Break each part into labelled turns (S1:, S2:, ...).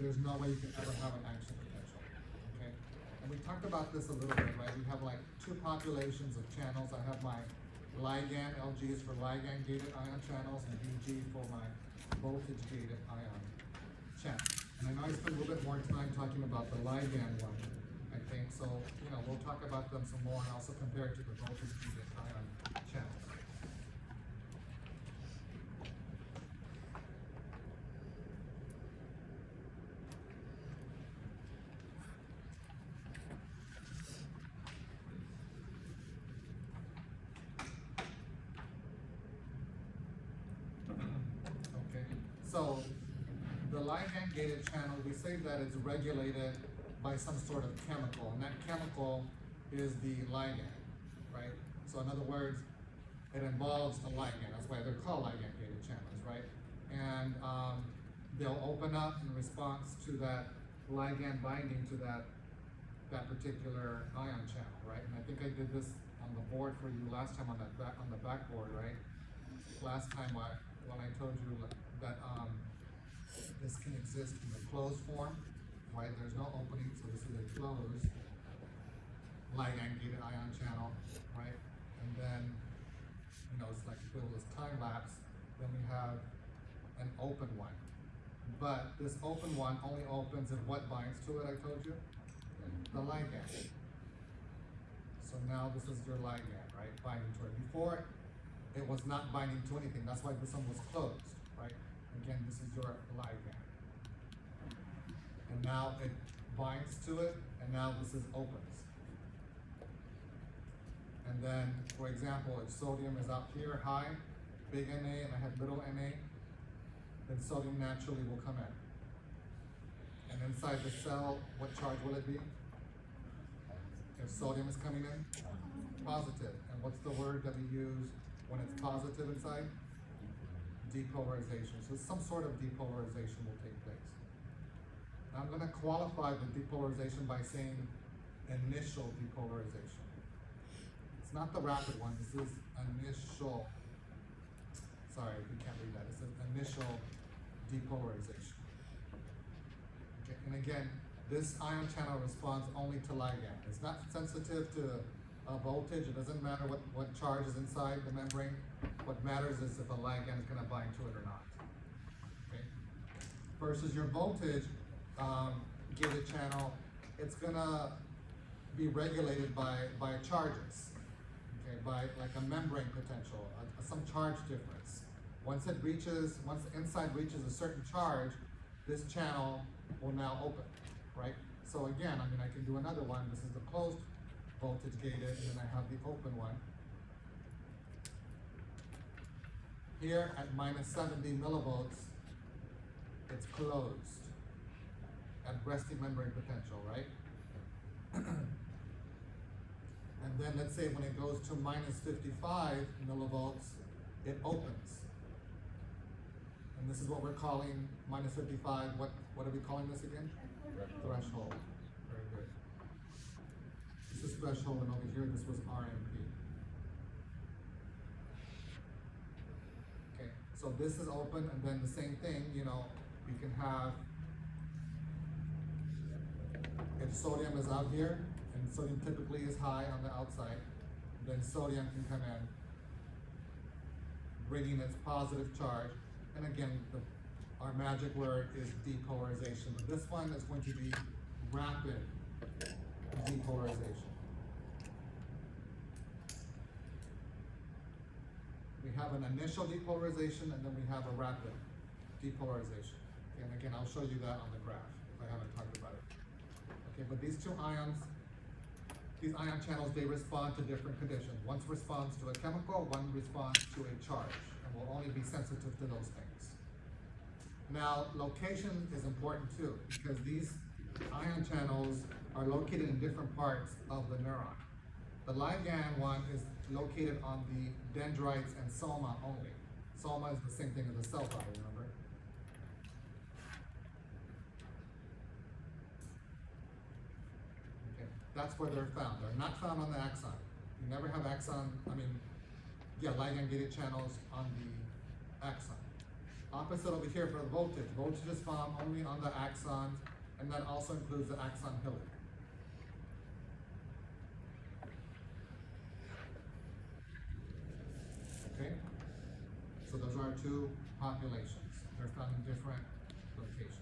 S1: there's no way you can ever have an action potential, okay? And we talked about this a little bit, right? We have like two populations of channels. I have my ligand, LG is for ligand-gated ion channels, and VG for my voltage-gated ion channel. And I know I spent a little bit more time talking about the ligand one, I think, so, you know, we'll talk about them some more and also compare it to the voltage-gated ion channels. Okay, so the ligand-gated channel, we say that it's regulated by some sort of chemical, and that chemical is the ligand, right? So in other words, it involves a ligand. That's why they're called ligand-gated channels, right? And they'll open up in response to that ligand binding to that particular ion channel, right? And I think I did this on the board for you last time on the backboard, right? Last time when I told you that this can exist in the closed form, right? There's no opening, so this is a closed ligand-gated ion channel, right? And then, you know, it's like if it was time lapse, then we have an open one. But this open one only opens if what binds to it, I told you? The ligand. So now this is your ligand, right? Binding to it. Before, it was not binding to anything. That's why this one was closed, right? Again, this is your ligand. And now it binds to it, and now this is opens. And then, for example, if sodium is up here high, big Na, and I have little Na, then sodium naturally will come in. And inside the cell, what charge will it be? If sodium is coming in? Positive. And what's the word that we use when it's positive inside? Depolarization. So some sort of depolarization will take place. Now I'm going to qualify the depolarization by saying initial depolarization. It's not the rapid one. This is initial. Sorry, we can't read that. It says initial depolarization. Okay, and again, this ion channel responds only to ligand. It's not sensitive to voltage. It doesn't matter what charge is inside the membrane. What matters is if a ligand is going to bind to it or not. Okay? Versus your voltage gated channel, it's going to be regulated by charges. Okay, by like a membrane potential, some charge difference. Once the inside reaches a certain charge, this channel will now open, right? So again, I mean, I can do another one. This is the closed voltage gated, and then I have the open one. Here at minus 70 millivolts, it's closed at resting membrane potential, right? And then let's say when it goes to minus 55 millivolts, it opens. And this is what we're calling minus 55. What are we calling this again? Threshold. Very good. This is threshold, and over here this was RMP. Okay, so this is open, and then the same thing, you know, you can have, if sodium is out here, and sodium typically is high on the outside, then sodium can come in, bringing its positive charge. And again, our magic word is depolarization. But this one is going to be rapid depolarization. We have an initial depolarization, and then we have a rapid depolarization. And again, I'll show you that on the graph if I haven't talked about it. Okay, but these two ions, these ion channels, they respond to different conditions. One responds to a chemical, one responds to a charge, and will only be sensitive to those things. Now, location is important too, because these ion channels are located in different parts of the neuron. The ligand one is located on the dendrites and soma only. Soma is the same thing as the cell body, remember? Okay, that's where they're found. They're not found on the axon. You never have ligand-gated channels on the axon. Opposite over here for the voltage. Voltage is found only on the axon, and that also includes the axon hillock. Okay? So those are our two populations. They're found in different locations.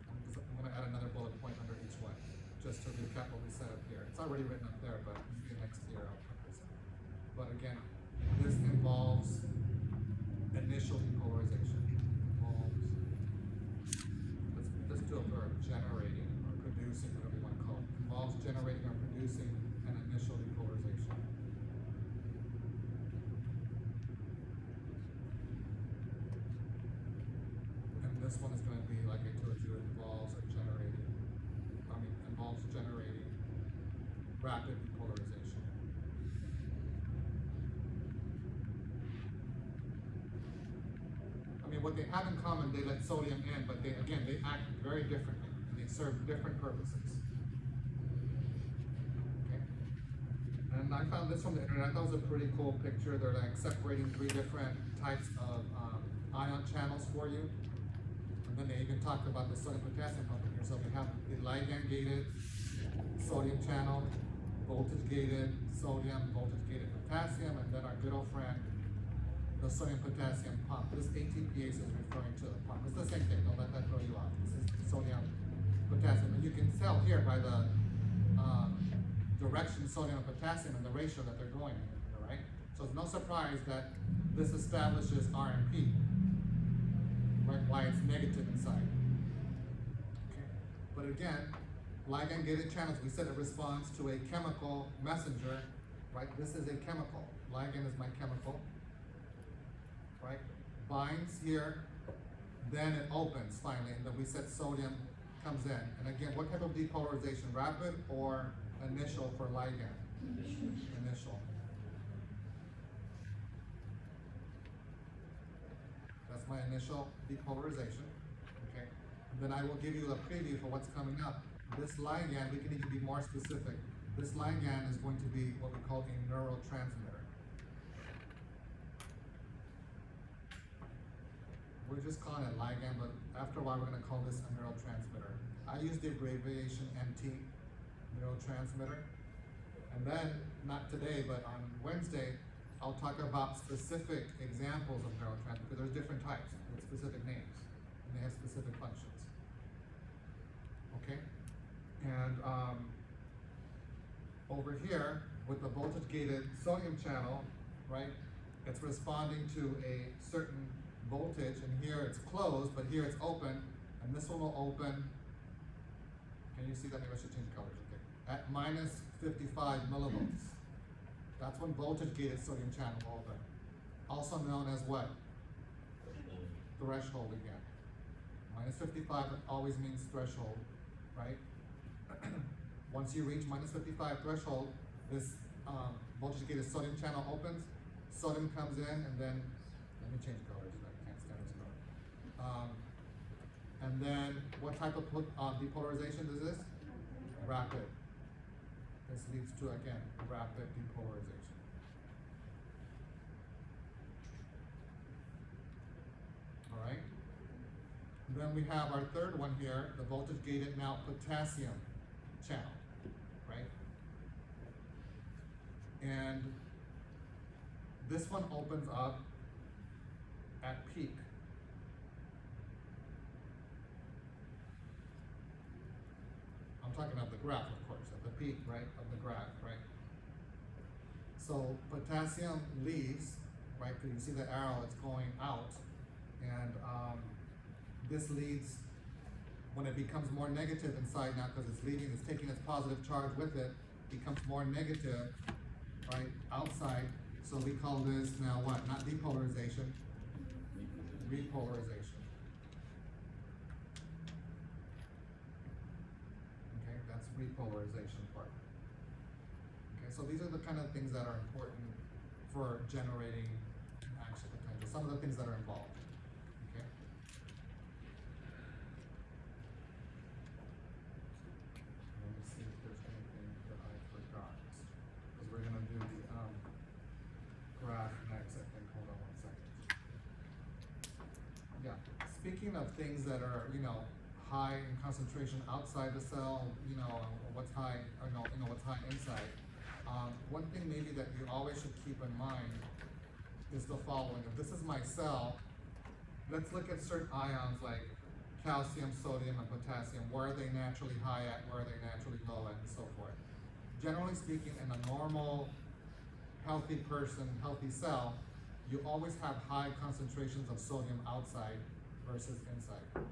S1: I'm going to add another bullet point under each one, just to recap what we said up here. It's already written up there, but maybe next year I'll put this in. But again, this involves initial depolarization. Let's do a verb, generating or producing, whatever you want to call it. Involves generating or producing an initial depolarization. And this one is going to be, like I told you, involves generating rapid depolarization. I mean, what they have in common, they let sodium in, but they act very differently, and they serve different purposes. Okay? And I found this from the internet. I thought it was a pretty cool picture. They're like separating 3 different types of ion channels for you. And then they even talked about the sodium potassium pump here. So we have the ligand gated sodium channel, voltage gated sodium, voltage gated potassium, and then our good old friend, the sodium potassium pump. This ATPase is referring to the pump. It's the same thing, don't let that throw you off. This is sodium potassium. And you can tell here by the direction sodium and potassium and the ratio that they're going in, right? So it's no surprise that this establishes RMP, right? Why it's negative inside. Okay. But again, ligand gated channels, we said it responds to a chemical messenger, right? This is a chemical. Ligand is my chemical. Right? Binds here, then it opens finally, and then we said sodium comes in. And again, what type of depolarization? Rapid or initial for ligand? Initial. That's my initial depolarization. Okay. And then I will give you a preview for what's coming up. This ligand, we can even be more specific. This ligand is going to be what we call a neurotransmitter. We're just calling it ligand, but after a while we're going to call this a neurotransmitter. I use the abbreviation NT, neurotransmitter. And then, not today, but on Wednesday, I'll talk about specific examples of neurotransmitters, because there's different types with specific names, and they have specific functions. Okay? And over here, with the voltage-gated sodium channel, right, it's responding to a certain voltage, and here it's closed, but here it's open, and this one will open. Can you see that? Maybe I should change colors. Okay. At minus 55 millivolts. That's when voltage-gated sodium channel will open. Also known as what? Threshold again. Minus 55 always means threshold, right? Once you reach minus 55 threshold, this voltage-gated sodium channel opens, sodium comes in, and then, let me change colors. And then, what type of depolarization is this? Rapid. This leads to, again, rapid depolarization. All right? Then we have our third one here, the voltage-gated now potassium channel, right? And this one opens up at peak. I'm talking about the graph, of course, at the peak, right, of the graph, right? So potassium leaves, right, because you see the arrow, it's going out, and this leads, when it becomes more negative inside now, because it's leaving, it's taking its positive charge with it, becomes more negative, right, outside, so we call this now what? Not depolarization, repolarization. Okay, that's repolarization part. Okay, so these are the kind of things that are important for generating action potential, some of the things that are involved. Okay. Let me see if there's anything that I forgot. second, hold on 1 second. Yeah, speaking of things that are, high in concentration outside the cell, what's high, or what's high inside. One thing maybe that you always should keep in mind is the following. If this is my cell, let's look at certain ions like calcium, sodium, and potassium. Where are they naturally high at? Where are they naturally low at? And so forth. Generally speaking, in a normal, healthy person, healthy cell, you always have high concentrations of sodium outside versus inside.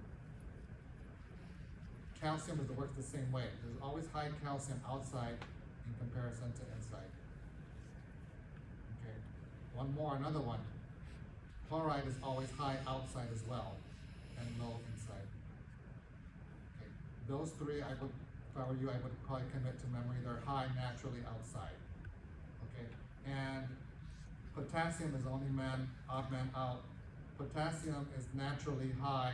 S1: Calcium works the same way. There's always high calcium outside in comparison to inside. Okay. Another one. Chloride is always high outside as well, and low inside. Okay. Those three, if I were you, I would probably commit to memory. They're high naturally outside. Okay. And potassium is only odd man out. Potassium is naturally high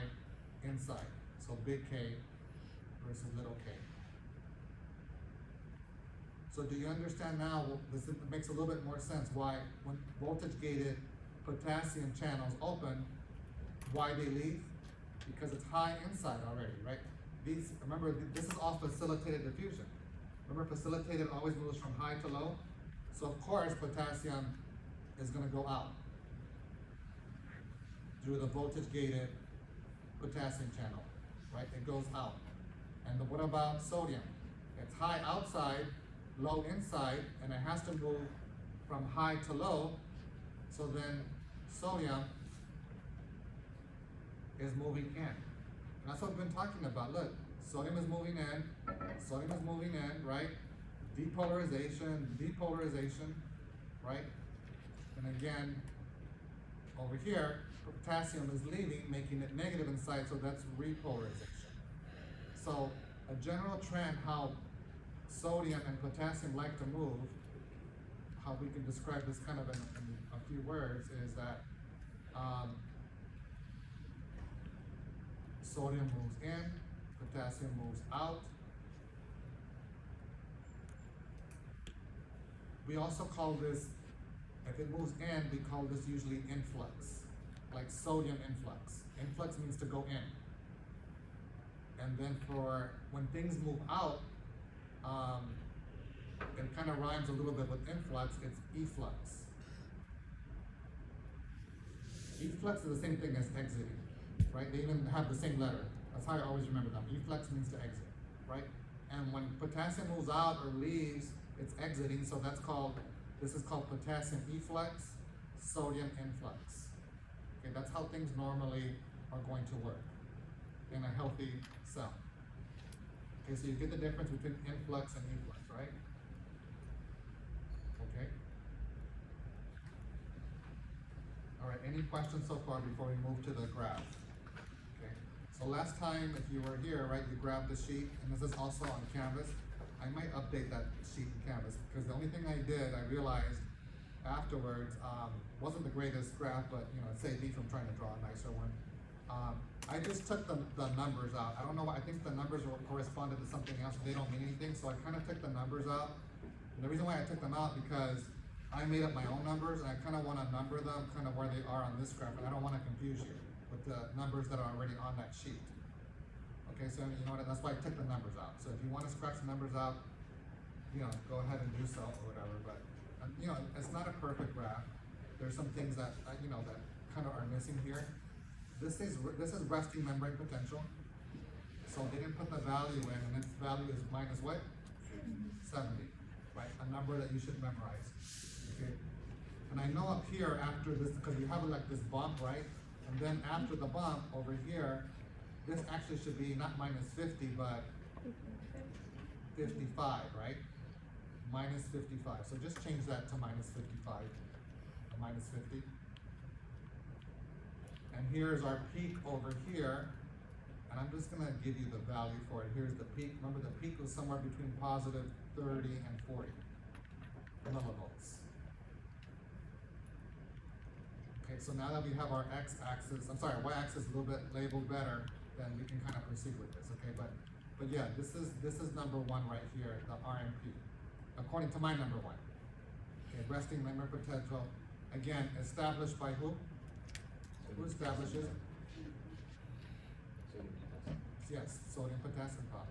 S1: inside. So big K versus little k. So do you understand now, this makes a little bit more sense why when voltage gated potassium channels open, why they leave? Because it's high inside already, right? Remember, this is all facilitated diffusion. Remember, facilitated always moves from high to low. So of course, potassium is gonna go out through the voltage gated potassium channel, right? It goes out. And what about sodium? It's high outside, low inside, and it has to move from high to low. So then sodium is moving in. And that's what we've been talking about. Look, sodium is moving in, right? Depolarization, right? And again, over here, potassium is leaving, making it negative inside, so that's repolarization. So a general trend how sodium and potassium like to move, how we can describe this kind of in a few words, is that sodium moves in, potassium moves out. We also call this, if it moves in, we call this usually influx, like sodium influx. Influx means to go in. And then for when things move out, it kind of rhymes a little bit with influx, it's efflux. Efflux is the same thing as exiting, right? They even have the same letter. That's how I always remember them. Efflux means to exit, right? And when potassium moves out or leaves, it's exiting, so this is called potassium efflux, sodium influx. Okay, that's how things normally are going to work in a healthy cell. Okay, so you get the difference between influx and efflux, right? Okay. All right, any questions so far before we move to the graph? Okay, so last time, if you were here, right, you grabbed the sheet, and this is also on Canvas. I might update that sheet in Canvas, because the only thing I did, I realized afterwards, wasn't the greatest graph, but it saved me from trying to draw a nicer one. I just took the numbers out. I don't know, I think the numbers corresponded to something else, they don't mean anything, so I kind of took the numbers out. And the reason why I took them out, because I made up my own numbers, and I kind of want to number them kind of where they are on this graph, and I don't want to confuse you with the numbers that are already on that sheet. Okay, so you know what, that's why I took the numbers out. So if you want to scratch the numbers out, go ahead and do so or whatever, but it's not a perfect graph. There's some things that, that kind of are missing here. This is resting membrane potential. So they didn't put the value in, and its value is minus what? 70, right? A number that you should memorize. Okay. And I know up here after this, because you have like this bump, right? And then after the bump over here, this actually should be not minus 50, but 55, right? Minus 55. So just change that to minus 55, or minus 50. And here's our peak over here, and I'm just gonna give you the value for it. Here's the peak. Remember, the peak was somewhere between positive 30 and 40 millivolts. Okay, so now that we have our y-axis a little bit labeled better, then we can kind of proceed with this, okay? But yeah, this is number one right here, the RMP, according to my number one. Okay, resting membrane potential Again, established by who? Who establishes it? Yes, sodium potassium bond.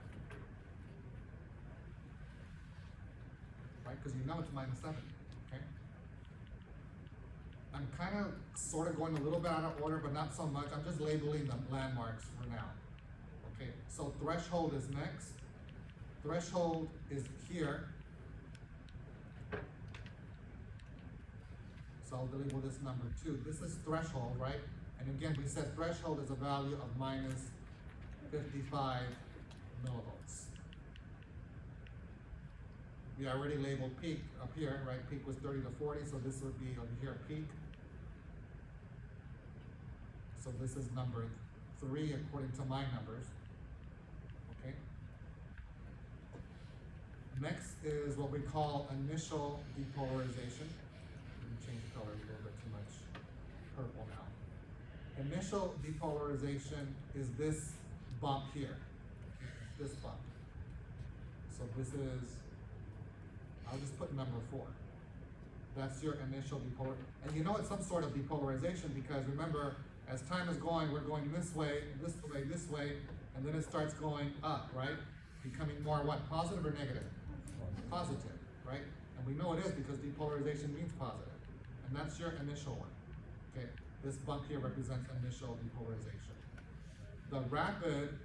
S1: Right, because you know it's -7, okay? I'm kind of, sort of going a little bit out of order, but not so much. I'm just labeling the landmarks for now. Okay, so threshold is next. Threshold is here. So I'll label this number 2. This is threshold, right? And again, we said threshold is a value of -55 millivolts. We already labeled peak up here, right? Peak was 30 to 40, so this would be over here, peak. So this is number 3 according to my numbers, okay? Next is what we call initial depolarization. Let me change the color a little bit too much purple now. Initial depolarization is this bump here, this bump. So this is, I'll just put number 4. That's your initial depolarization. And you know it's some sort of depolarization because remember, as time is going, we're going this way, this way, this way, and then it starts going up, right? Becoming more what, positive or negative? Positive, right? And we know it is because depolarization means positive. And that's your initial one, okay? This bump here represents initial depolarization. The rapid,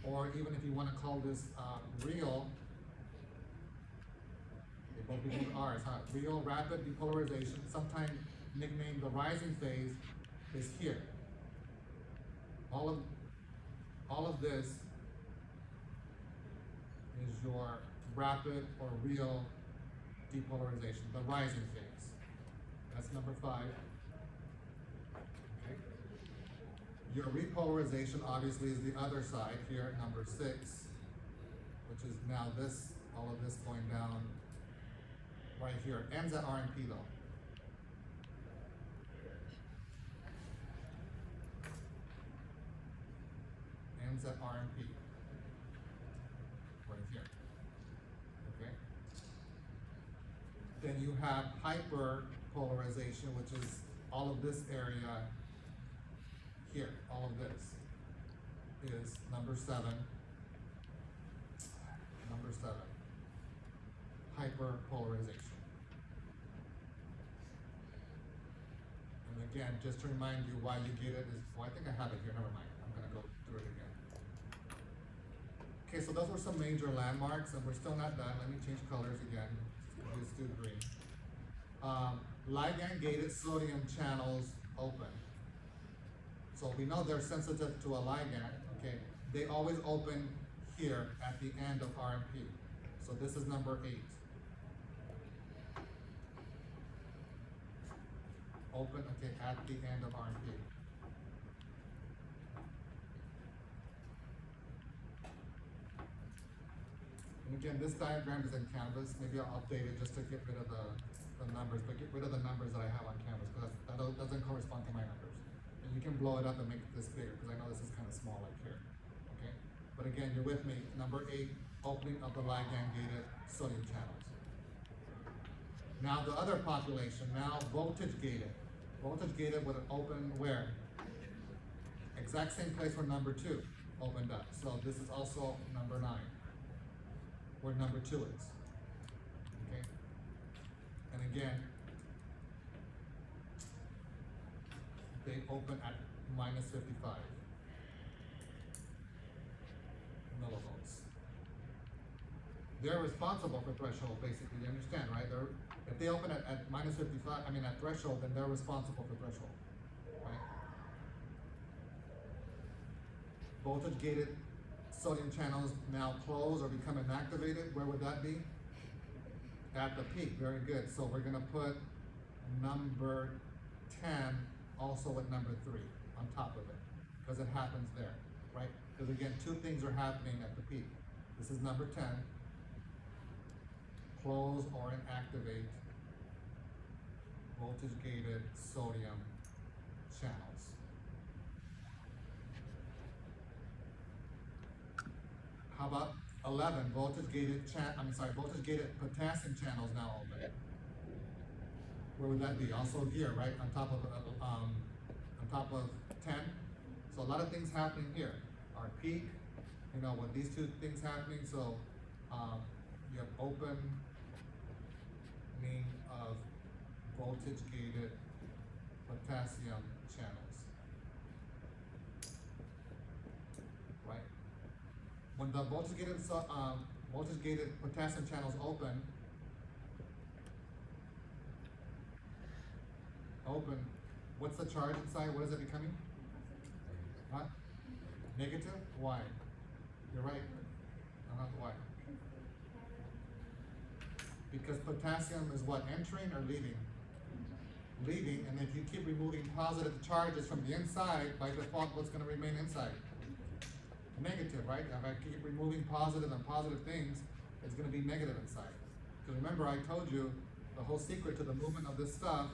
S1: or even if you want to call this real, they both begin with R's, huh? Real rapid depolarization, sometimes nicknamed the rising phase, is here. All of this is your rapid or real depolarization, the rising phase. That's number 5. Okay. Your repolarization obviously is the other side here, number 6, which is now this, all of this going down right here. Ends at R and P though. Ends at R and P. Right here. Okay? Then you have hyperpolarization, which is all of this area here. All of this is number 7. Number 7. Hyperpolarization. And again, just to remind you why you get it is, well, I think I have it here, never mind. I'm gonna go through it again. Okay, so those were some major landmarks, and we're still not done. Let me change colors again. Let's do green. Ligand-gated sodium channels open. So we know they're sensitive to a ligand, okay? They always open here at the end of R and P. So this is number 8. Open, okay, at the end of R and P. And again, this diagram is in Canvas. Maybe I'll update it just to get rid of the numbers, but get rid of the numbers that I have on Canvas because that doesn't correspond to my numbers. And you can blow it up and make this bigger because I know this is kind of small like here, okay? But again, you're with me. Number 8, opening of the ligand-gated sodium channels. Now the other population, now voltage-gated. Voltage-gated would open where? Exact same place where number 2 opened up. So this is also number 9, where number 2 is. Okay? And again, they open at -55 millivolts. They're responsible for threshold, basically. You understand, right? If they open at -55, at threshold, then they're responsible for threshold, right? Voltage-gated sodium channels now close or become inactivated. Where would that be? At the peak. Very good. So we're going to put number 10 also with number 3 on top of it because it happens there, right? Because again, 2 things are happening at the peak. This is number 10. Close or inactivate voltage-gated sodium channels. How about 11? Voltage-gated potassium channels now open. Where would that be? Also here, right? On top of 10. So a lot of things happening here. Our peak, with these two things happening, so you have opening of voltage gated potassium channels. Right? When the voltage gated potassium channels open, what's the charge inside? What is it becoming? What? Negative? Why? You're right. Not why. Because potassium is what? Entering or leaving? Leaving, and if you keep removing positive charges from the inside, by default, what's going to remain inside? Negative, right? If I keep removing positive and positive things, it's going to be negative inside. Because remember, I told you the whole secret to the movement of this stuff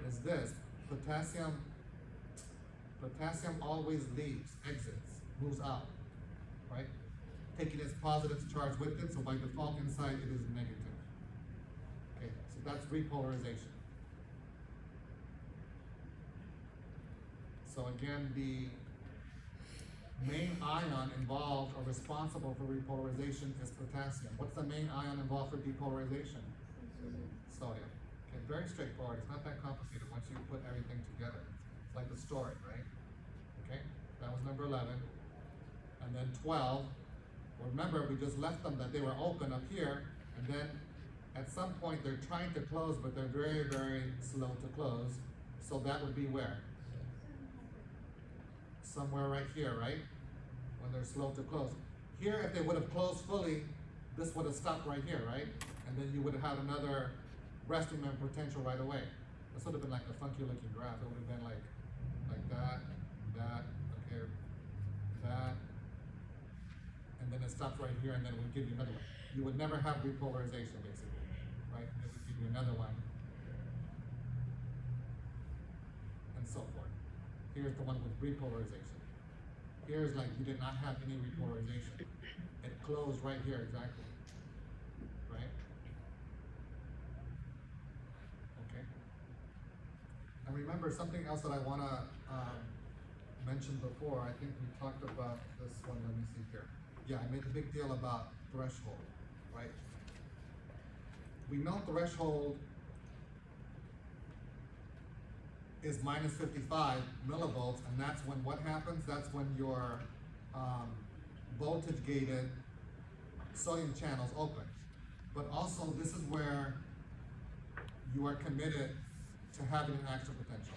S1: is this: potassium always leaves, exits, moves out, right? Taking its positive charge with it, so by default inside it is negative. Okay, so that's repolarization. So again, the main ion involved or responsible for repolarization is potassium. What's the main ion involved for depolarization? Sodium. Okay, very straightforward. It's not that complicated once you put everything together. It's like the story, right? Okay, that was number 11. And then 12. Well, remember, we just left them that they were open up here, and then at some point they're trying to close, but they're very, very slow to close. So that would be where? Somewhere right here, right? When they're slow to close. Here, if they would have closed fully, this would have stopped right here, right? And then you would have had another resting member potential right away. This would have been like a funky looking graph. It would have been like that, okay, that, and then it stops right here, and then it would give you another one. You would never have repolarization, basically, right? It would give you another one, and so forth. Here's the one with repolarization. Here's like you did not have any repolarization. It closed right here, exactly, right? Okay. And remember something else that I want to mention before. I think we talked about this one. Let me see here. Yeah, I made a big deal about threshold, right? We know threshold is minus 55 millivolts, and that's when what happens? That's when your voltage gated sodium channels open. But also, this is where you are committed to having an action potential.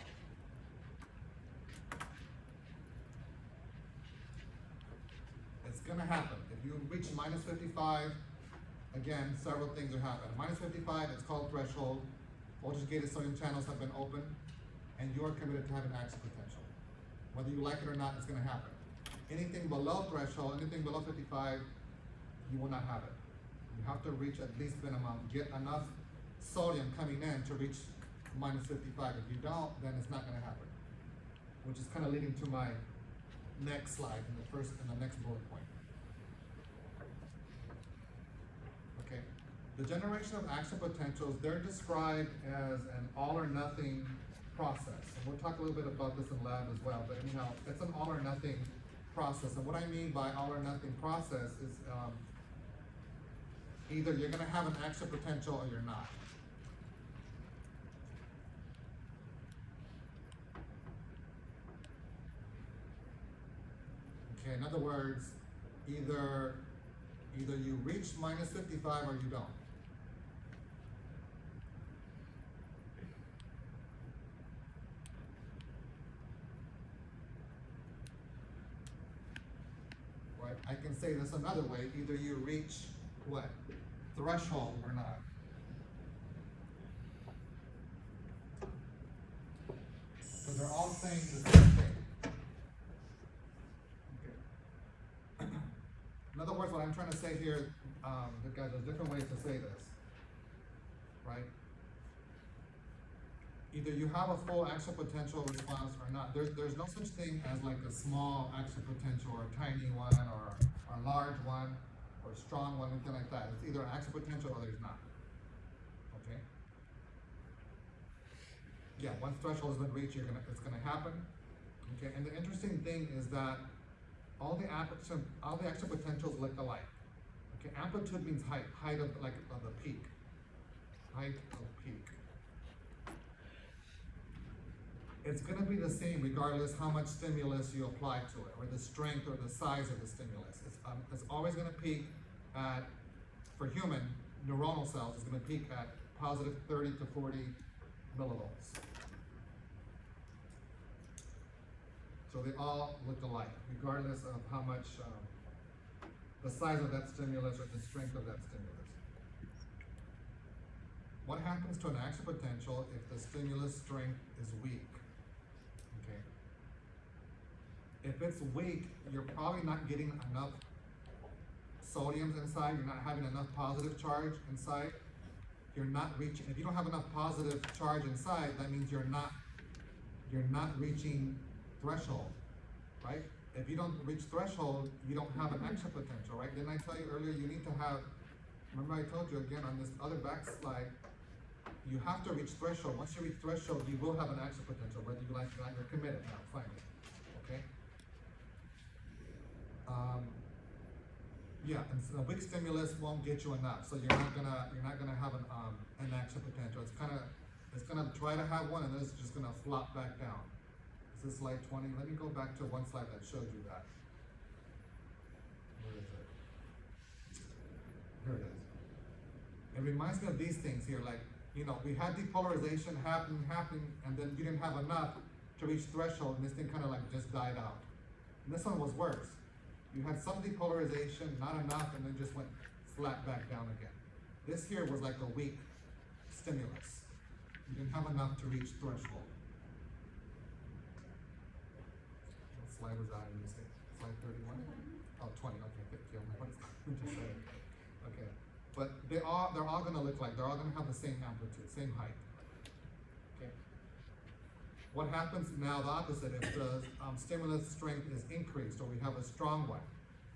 S1: It's gonna happen. If you reach minus 55, again, several things are happening. Minus 55, it's called threshold. Voltage gated sodium channels have been opened, and you're committed to having action potential. Whether you like it or not, it's gonna happen. Anything below threshold, anything below 55, you will not have it. You have to reach at least minimum, get enough sodium coming in to reach minus 55. If you don't, then it's not gonna happen. Which is kind of leading to my next slide, in the next bullet point. Okay, the generation of action potentials, they're described as an all or nothing process. And we'll talk a little bit about this in lab as well, but anyhow, it's an all or nothing process. And what I mean by all or nothing process is either you're gonna have an action potential or you're not. Okay, in other words, either you reach minus 55 or you don't. Right? I can say this another way, either you reach what? Threshold or not. So they're all saying the same thing. In other words, what I'm trying to say here, guys, there's different ways to say this, right? Either you have a full action potential response or not. There's no such thing as like a small action potential or a tiny one or a large one or a strong one, anything like that. It's either an action potential or there's not, okay? yeah, once threshold has been reached, it's gonna happen. Okay, and the interesting thing is that all the action potentials look alike. Okay, amplitude means height of the peak. Height of peak. It's gonna be the same regardless how much stimulus you apply to it, or the strength or the size of the stimulus. It's always gonna peak at, for human neuronal cells, it's gonna peak at positive 30 to 40 millivolts. So they all look alike, regardless of how much, the size of that stimulus or the strength of that stimulus. What happens to an action potential if the stimulus strength is weak? Okay. If it's weak, you're probably not getting enough sodiums inside, you're not having enough positive charge inside. You're not reaching, if you don't have enough positive charge inside, that means you're not reaching threshold, right? If you don't reach threshold, you don't have an action potential, right? Didn't I tell you earlier, you need to have, remember I told you again on this other back slide, you have to reach threshold. Once you reach threshold, you will have an action potential, whether you like it or not, you're committed now, finally, okay? Yeah, and so a weak stimulus won't get you enough, so you're not gonna have an action potential. It's gonna try to have one, and then it's just gonna flop back down. This is slide 20. Let me go back to one slide that showed you that. Where is it? Here it is. It reminds me of these things here, like, you know, we had depolarization happening, and then you didn't have enough to reach threshold, and this thing kind of like just died out. And this one was worse. You had some depolarization, not enough, and then just went flat back down again. This here was like a weak stimulus. You didn't have enough to reach threshold. What slide was that? You say slide 31? Oh, 20. Okay, good deal. Just said it. Okay, but they're all going to look like, they're all going to have the same amplitude, same height. Okay. What happens now, the opposite, if the stimulus strength is increased, or we have a strong one,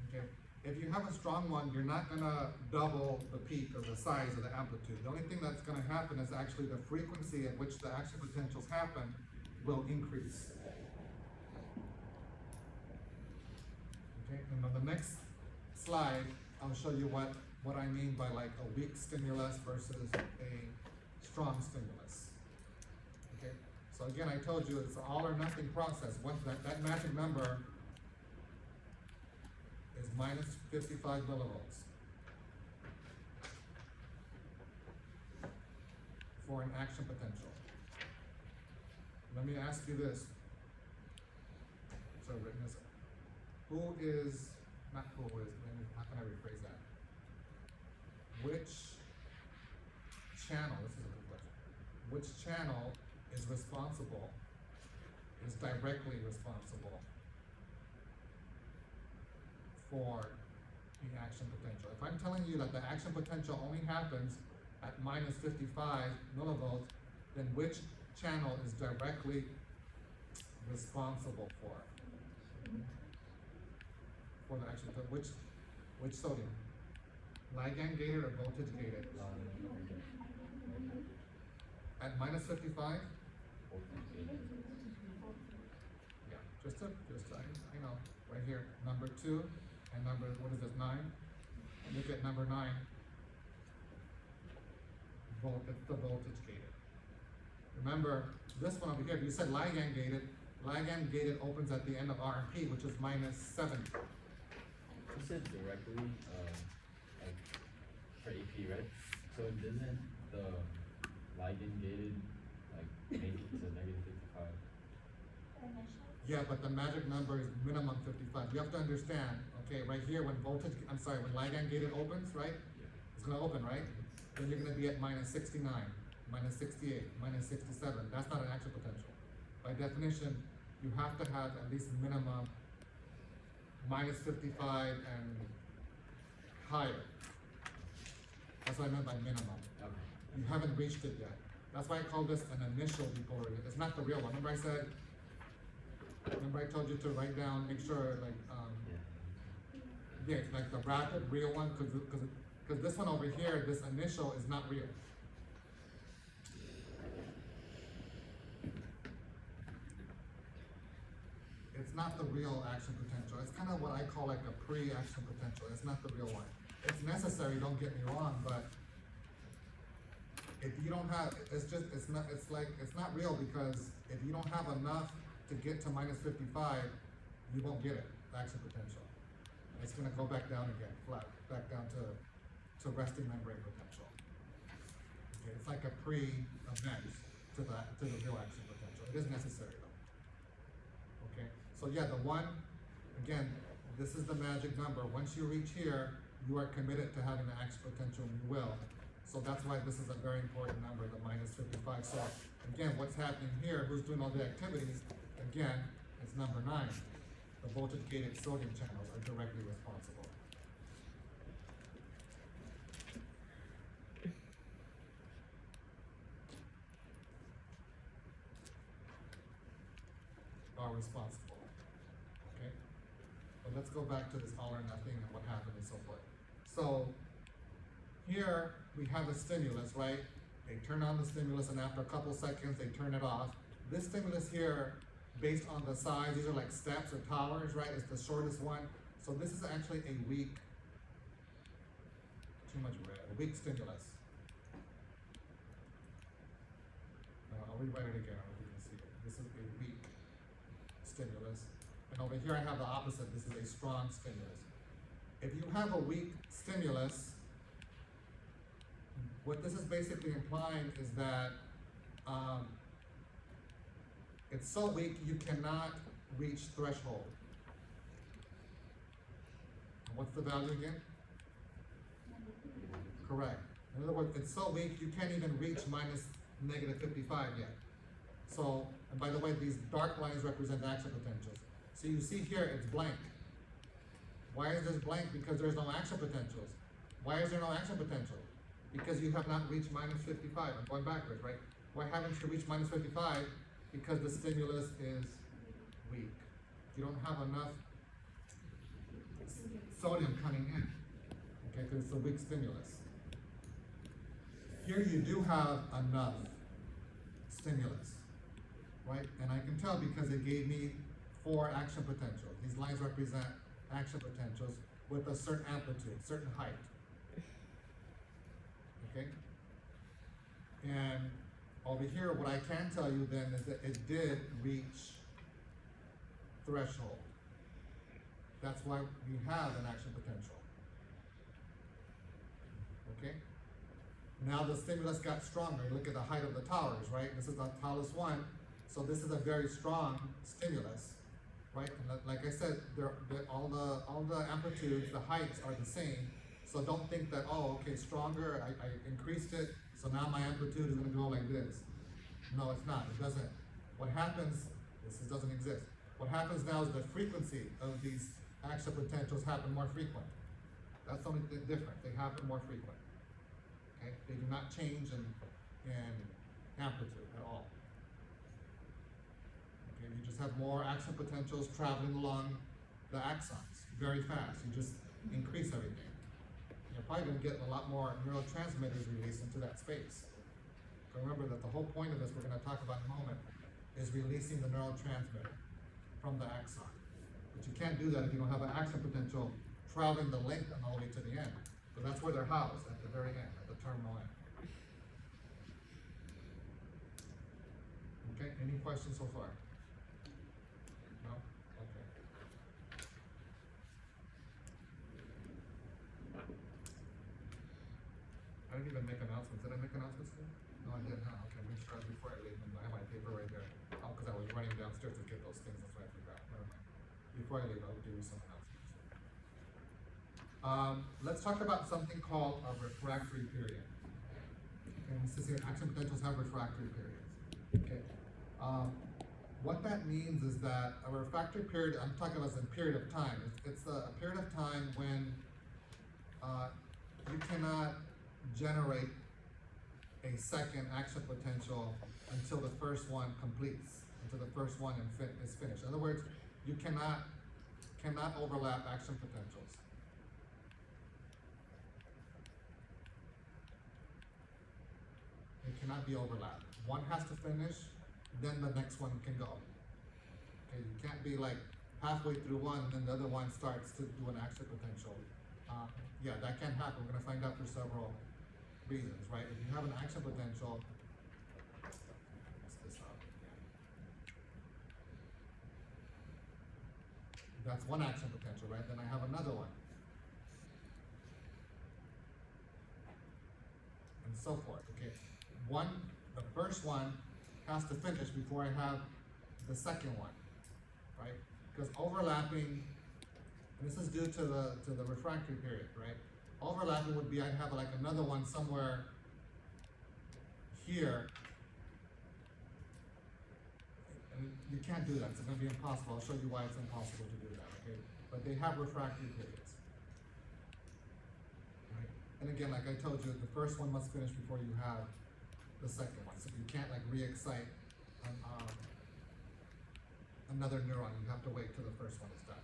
S1: okay? If you have a strong one, you're not gonna double the peak or the size of the amplitude. The only thing that's gonna happen is actually the frequency at which the action potentials happen will increase. Okay, and on the next slide, I'll show you what I mean by like a weak stimulus versus a strong stimulus. Okay. So again, I told you it's an all or nothing process. Once that magic number is minus 55 millivolts for an action potential. Let me ask you this. So written as how can I rephrase that? Which channel, this is a good question, which channel is directly responsible for the action potential? If I'm telling you that the action potential only happens at minus 55 millivolts, then which channel is directly responsible for the action potential? Which sodium? Ligand gated or voltage gated? At minus 55? Yeah, I know, right here, number 2 and what is this, 9? Look at number 9. It's the voltage gated. Remember, this one over here, if you said ligand gated opens at the end of RMP, which is minus 70.
S2: You said directly, like for AP, right? So doesn't the ligand gated like make it to negative 55?
S1: Yeah, but the magic number is minimum 55. You have to understand, okay, right here when when ligand gated opens, right?
S2: Yeah.
S1: It's gonna open, right? Then you're gonna be at minus 69, minus 68, minus 67. That's not an action potential. By definition, you have to have at least minimum minus 55 and higher. That's what I meant by minimum.
S2: Okay.
S1: You haven't reached it yet. That's why I call this an initial depolarization. It's not the real one. Remember I told you to write down, make sure yeah, it's like the rapid real one, because this one over here, this initial is not real. not the real action potential. It's kind of what I call like a pre-action potential. It's not the real one. It's necessary, don't get me wrong, but if you don't have, it's not real, because if you don't have enough to get to minus 55, you won't get it, the action potential. It's gonna go back down again, flat, back down to resting membrane potential. Okay, it's like a pre-event to the real action potential. It is necessary though. Okay, so yeah, the one, again, this is the magic number. Once you reach here, you are committed to having the action potential, and you will. So that's why this is a very important number, the minus 55. So again, what's happening here, who's doing all the activities? Again, it's number 9. The voltage gated sodium channels are directly responsible. Are responsible. Okay? But let's go back to this all or nothing and what happened and so forth. So here we have a stimulus, right? They turn on the stimulus, and after a couple seconds they turn it off. This stimulus here, based on the size, these are like steps or towers, right? It's the shortest one. So this is actually a weak, too much red, a weak stimulus. I'll rewrite it again, I don't know if you can see it. This is a weak stimulus. And over here I have the opposite. This is a strong stimulus. If you have a weak stimulus, what this is basically implying is that it's so weak you cannot reach threshold. And what's the value again? Correct. In other words, it's so weak you can't even reach minus negative 55 yet. So, and by the way, these dark lines represent action potentials. So you see here, it's blank. Why is this blank? Because there's no action potentials. Why is there no action potential? Because you have not reached minus 55. I'm going backwards, right? Why haven't you reached minus 55? Because the stimulus is weak. You don't have enough sodium coming in, okay, because it's a weak stimulus. Here you do have enough stimulus, right? And I can tell because it gave me 4 action potentials. These lines represent action potentials with a certain amplitude, certain height. Okay? And over here, what I can tell you then is that it did reach threshold. That's why we have an action potential. Okay? Now the stimulus got stronger. Look at the height of the towers, right? This is the tallest one. So this is a very strong stimulus, right? And like I said, all the amplitudes, the heights are the same. So don't think that, oh, okay, stronger, I increased it, so now my amplitude is gonna go like this. No, it's not, it doesn't. What happens, this doesn't exist. What happens now is the frequency of these action potentials happen more frequent. That's the only thing different, they happen more frequent. Okay, they do not change in amplitude at all. Okay, you just have more action potentials traveling along the axons very fast. You just increase everything. You're probably going to get a lot more neurotransmitters released into that space. So remember that the whole point of this, we're going to talk about in a moment, is releasing the neurotransmitter from the axon. But you can't do that if you don't have an action potential traveling the length and all the way to the end. So that's where they're housed, at the very end, at the terminal end. Okay, any questions so far? No? Okay. I didn't even make announcements. Did I make announcements today? No, I didn't. Huh? Okay, make sure before I leave. I have my paper right there. Oh, because I was running downstairs to get those things. That's why I forgot. Never mind. Before I leave, I'll give you some announcements. Let's talk about something called a refractory period. And this is here, action potentials have refractory periods. Okay. What that means is that a refractory period, I'm talking about a period of time. It's a period of time when you cannot generate a second action potential until the first one completes, until the first one is finished. In other words, you cannot overlap action potentials. It cannot be overlapped. One has to finish, then the next one can go. Okay, you can't be like halfway through one, and then the other one starts to do an action potential. Yeah, that can happen. We're gonna find out for several reasons, right? If you have an action potential, what's this up? That's one action potential, right? Then I have another one. And so forth, okay? The first one has to finish before I have the second one, right? Because overlapping, and this is due to the refractory period, right? Overlapping would be I'd have like another one somewhere here, and you can't do that. It's going to be impossible. I'll show you why it's impossible to do that, okay? But they have refractory periods, right? And again, like I told you, the first one must finish before you have the second one. So you can't like re-excite another neuron. You have to wait till the first one is done.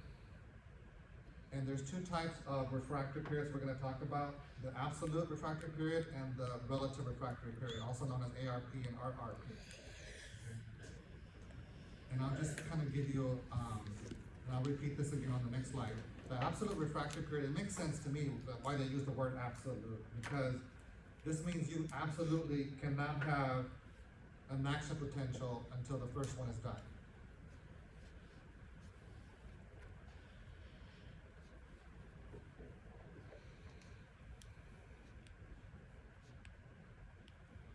S1: And there's two types of refractory periods we're going to talk about: the absolute refractory period and the relative refractory period, also known as ARP and RRP. And I'll just kind of give you, and I'll repeat this again on the next slide. The absolute refractory period, it makes sense to me why they use the word absolute, because this means you absolutely cannot have an action potential until the first one is done.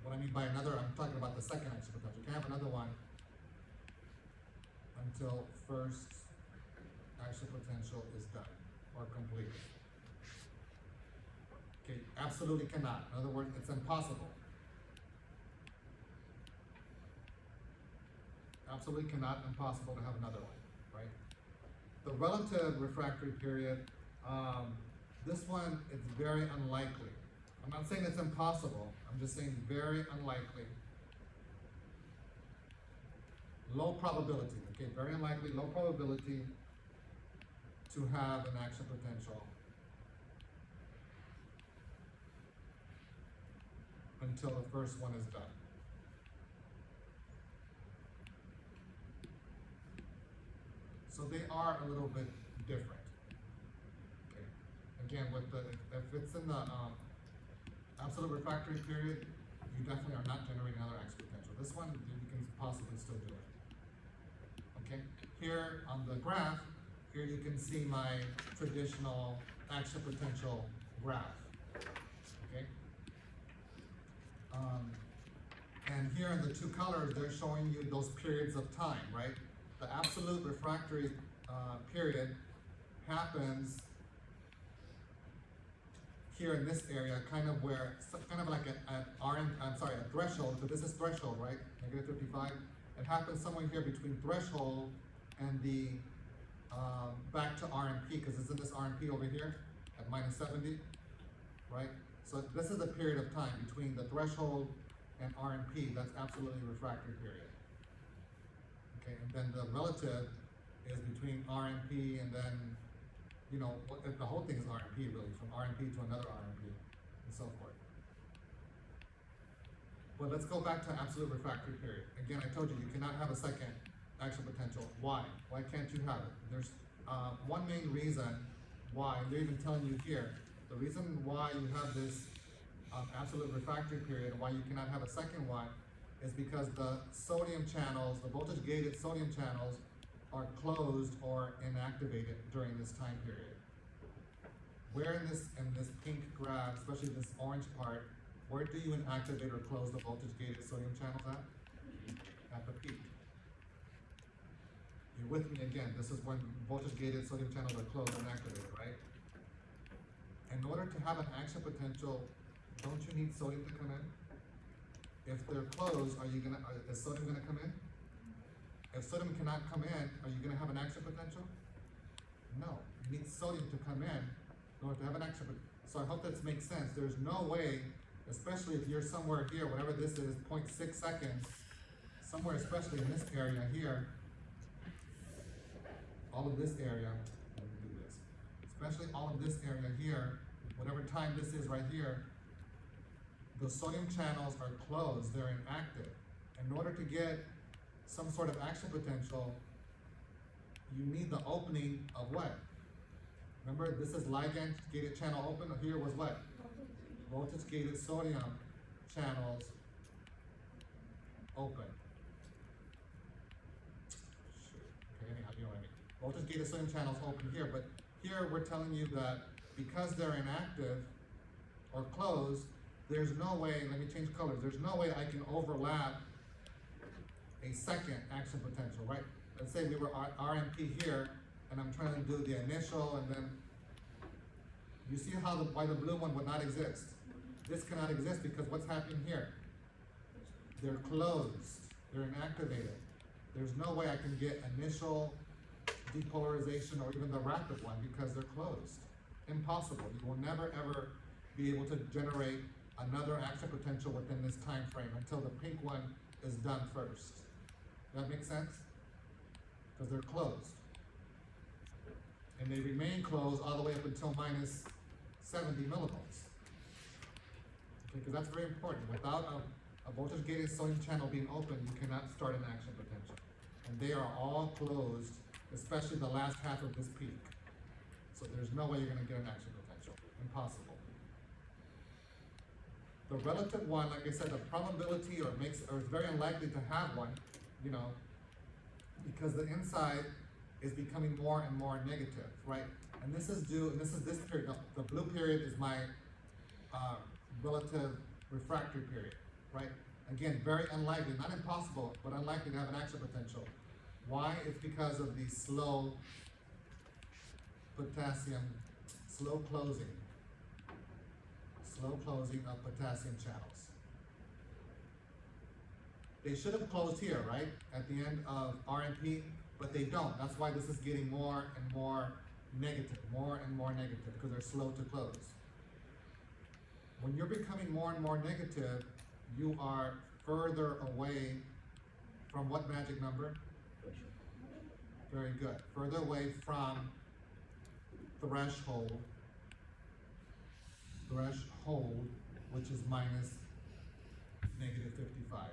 S1: What I mean by another, I'm talking about the second action potential. You can't have another one until first action potential is done or completed. Okay, absolutely cannot. In other words, it's impossible. Absolutely cannot, impossible to have another one, right? The relative refractory period, this one is very unlikely. I'm not saying it's impossible, I'm just saying very unlikely. Low probability, okay, very unlikely, low probability to have an action potential until the first one is done. So they are a little bit different. Okay. Again, with the if it's in the absolute refractory period, you definitely are not generating another action potential. This one, you can possibly still do it. Okay. Here on the graph, here you can see my traditional action potential graph. Okay. And here in the two colors, they're showing you those periods of time, right? The absolute refractory period happens here in this area, kind of where, kind of like a threshold, so this is threshold, right? Negative 55. It happens somewhere here between threshold and the back to RMP, because it's in this RMP over here at minus 70, right? So this is the period of time between the threshold and RMP. That's absolutely refractory period. Okay, and then the relative is between RMP and then, you know, the whole thing is RMP really, from RMP to another RMP and so forth. But let's go back to absolute refractory period. Again, I told you, you cannot have a second action potential. Why? Why can't you have it? There's one main reason why, they're even telling you here, the reason why you have this absolute refractory period and why you cannot have a second one is because the sodium channels, the voltage gated sodium channels are closed or inactivated during this time period. Where in this pink graph, especially this orange part, where do you inactivate or close the voltage gated sodium channels at? At the peak. You're with me again, this is when voltage gated sodium channels are closed and activated, right? In order to have an action potential, don't you need sodium to come in? If they're closed, is sodium gonna come in? If sodium cannot come in, are you gonna have an action potential? No, you need sodium to come in order to have an action potential. So I hope that makes sense. There's no way, especially if you're somewhere here, whatever this is, 0.6 seconds, somewhere especially in this area here, all of this area, let me do this, especially all of this area here, whatever time this is right here, the sodium channels are closed, they're inactive. In order to get some sort of action potential, you need the opening of what? Remember, this is ligand gated channel open, here was what? Voltage gated sodium channels open. Shoot. Okay, anyhow, you know what I mean. Voltage gated sodium channels open here, but here we're telling you that because they're inactive or closed, there's no way, let me change colors, there's no way I can overlap a second action potential, right? Let's say we were RMP here, and I'm trying to do the initial, and then you see how why the blue one would not exist. This cannot exist because what's happening here? They're closed, they're inactivated. There's no way I can get initial depolarization or even the rapid one because they're closed. Impossible. You will never ever be able to generate another action potential within this time frame until the pink one is done first. Does that make sense? Because they're closed. And they remain closed all the way up until minus 70 millivolts. Okay, because that's very important. Without a voltage gated sodium channel being open, you cannot start an action potential. And they are all closed, especially the last half of this peak. So there's no way you're going to get an action potential. Impossible. The relative one, like I said, the probability or it's very unlikely to have one, you know, because the inside is becoming more and more negative, right? And this is this period. The blue period is my relative refractory period, right? Again, very unlikely, not impossible, but unlikely to have an action potential. Why? It's because of the slow closing of potassium channels. They should have closed here, right? At the end of RMP, but they don't. That's why this is getting more and more negative, because they're slow to close. When you're becoming more and more negative, you are further away from what magic number? Very good. Further away from threshold, which is minus negative 55.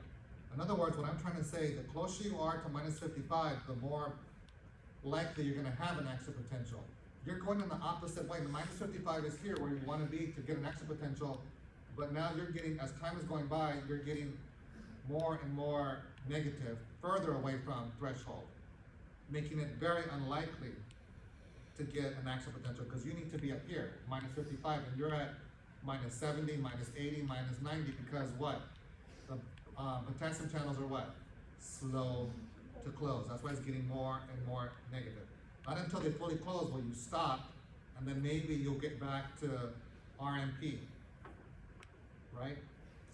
S1: In other words, what I'm trying to say, the closer you are to minus 55, the more likely you're going to have an action potential. You're going in the opposite way. The minus 55 is here where you want to be to get an action potential, but now you're getting, as time is going by, you're getting more and more negative, further away from threshold, making it very unlikely to get an action potential because you need to be up here, minus 55, and you're at minus 70, minus 80, minus 90 because what? The potassium channels are what? Slow to close. That's why it's getting more and more negative. Not until they fully close will you stop, and then maybe you'll get back to RMP, right?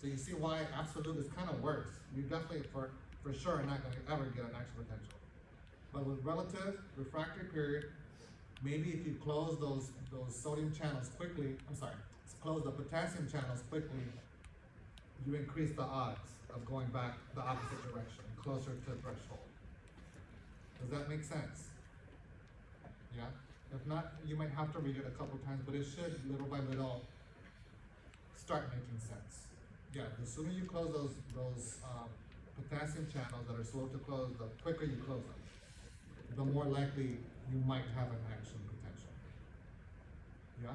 S1: So you see why absolute is kind of worse. You definitely, for sure, are not going to ever get an action potential. But with relative refractory period, maybe if you close those sodium channels quickly, close the potassium channels quickly, you increase the odds of going back the opposite direction, closer to threshold. Does that make sense? Yeah? If not, you might have to read it a couple times, but it should, little by little, start making sense. Yeah, the sooner you close those potassium channels that are slow to close, the quicker you close them, the more likely you might have an action potential. Yeah?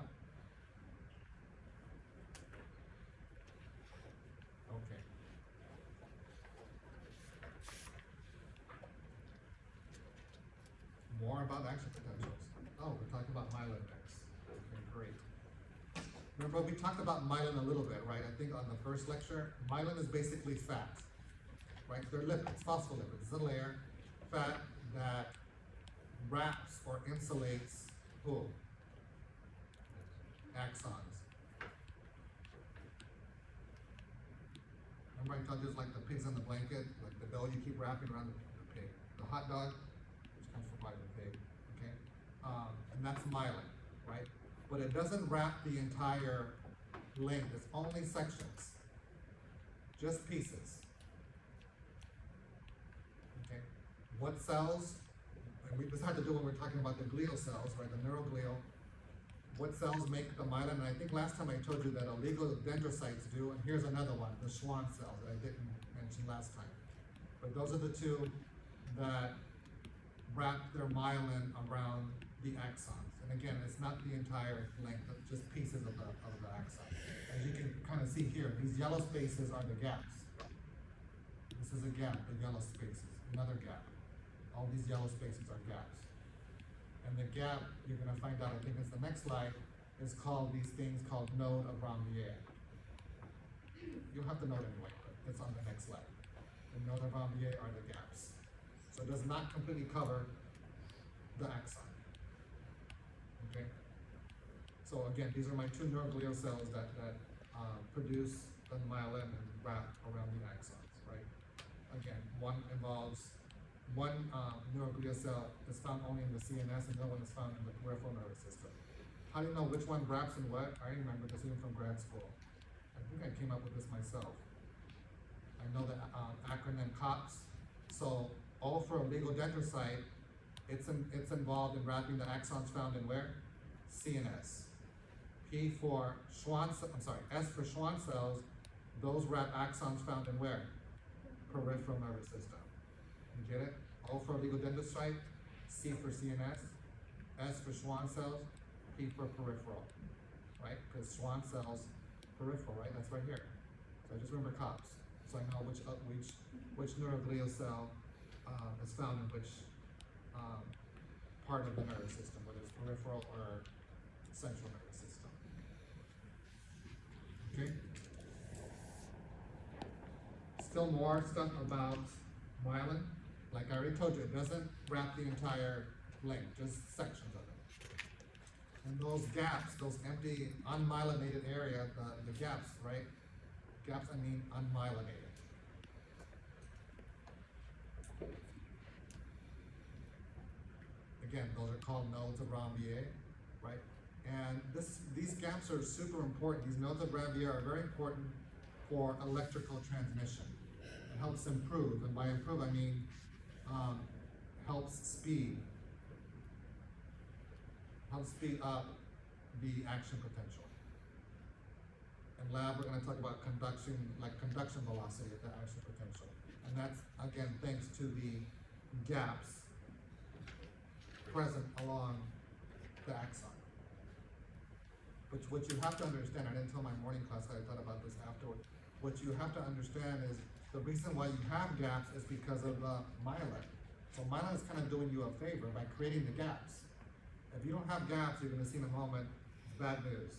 S1: Okay. More about action potentials. Oh, we're talking about myelin next. Okay, great. Remember, we talked about myelin a little bit, right? I think on the first lecture, myelin is basically fat, right? They're lipids, phospholipids. It's a layer, fat that wraps or insulates who? Axons. Remember I told you it's like the pigs in the blanket, like the bell you keep wrapping around the pig. The hot dog, which comes from the pig, okay? And that's myelin, right? But it doesn't wrap the entire length, it's only sections, just pieces. Okay? What cells, and this had to do when we're talking about the glial cells, right, the neuroglial. What cells make the myelin? And I think last time I told you that oligodendrocytes do, and here's another one, the Schwann cells that I didn't mention last time. But those are the two that wrap their myelin around the axons. And again, it's not the entire length, but just pieces of the axon. As you can kind of see here, these yellow spaces are the gaps. This is a gap, the yellow spaces, another gap. All these yellow spaces are gaps. And the gap, you're gonna find out, I think it's the next slide, is called these things called node of Ranvier. You'll have to know it anyway, but it's on the next slide. The node of Ranvier are the gaps. So it does not completely cover the axon. Okay? So again, these are my two neuroglial cells that produce the myelin and wrap around the axons, right? Again, one neuroglial cell is found only in the CNS and the other one is found in the peripheral nervous system. How do you know which one wraps and what? I remember this even from grad school. I think I came up with this myself. I know the acronym COPS. So O for oligodendrocyte, it's involved in wrapping the axons found in where? CNS. P for Schwann, S for Schwann cells, those wrap axons found in where? Peripheral nervous system. You get it? O for oligodendrocyte, C for CNS, S for Schwann cells, P for peripheral, right? Because Schwann cells, peripheral, right? That's right here. So I just remember COPS. So I know which neuroglial cell is found in which part of the nervous system, whether it's peripheral or central nervous system. Okay? Still more stuff about myelin. Like I already told you, it doesn't wrap the entire length, just sections of it. And those gaps, those empty, unmyelinated area, the gaps, right? Gaps, I mean unmyelinated. Again, those are called nodes of Ranvier, right? And these gaps are super important. These nodes of Ranvier are very important for electrical transmission. It helps improve, and by improve I mean helps speed up the action potential. In lab, we're going to talk about conduction velocity at the action potential. And that's, again, thanks to the gaps present along the axon. What you have to understand, I didn't tell my morning class, I thought about this afterward. What you have to understand is the reason why you have gaps is because of the myelin. So myelin is kind of doing you a favor by creating the gaps. If you don't have gaps, you're going to see in a moment, it's bad news,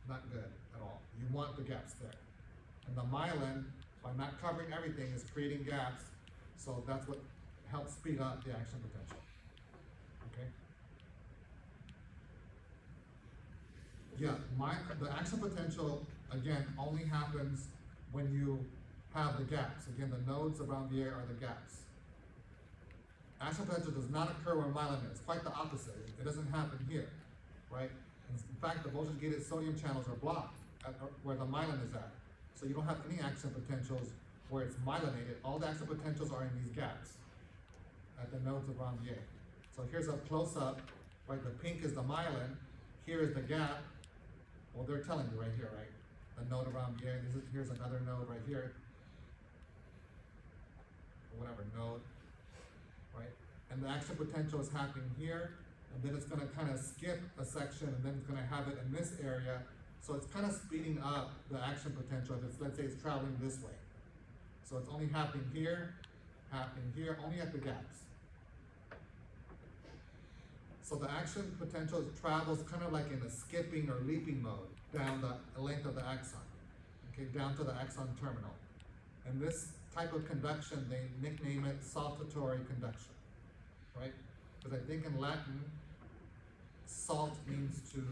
S1: not good at all. You want the gaps there. And the myelin, by not covering everything, is creating gaps, so that's what helps speed up the action potential. Okay? Yeah, the action potential, again, only happens when you have the gaps. Again, the nodes around the air are the gaps. Action potential does not occur where myelin is. Quite the opposite. It doesn't happen here, right? In fact, the voltage-gated sodium channels are blocked where the myelin is at. So you don't have any action potentials where it's myelinated. All the action potentials are in these gaps at the nodes of Ranvier. So here's a close-up, right? The pink is the myelin. Here is the gap. Well, they're telling you right here, right? The node of Ranvier. Here's another node right here. Or whatever, node, right? And the action potential is happening here, and then it's going to kind of skip a section, and then it's going to have it in this area. So it's kind of speeding up the action potential if it's, let's say it's traveling this way. So it's only happening here, only at the gaps. So the action potential travels kind of like in a skipping or leaping mode down the length of the axon, okay, down to the axon terminal. And this type of conduction, they nickname it saltatory conduction, right? Because I think in Latin, salt means to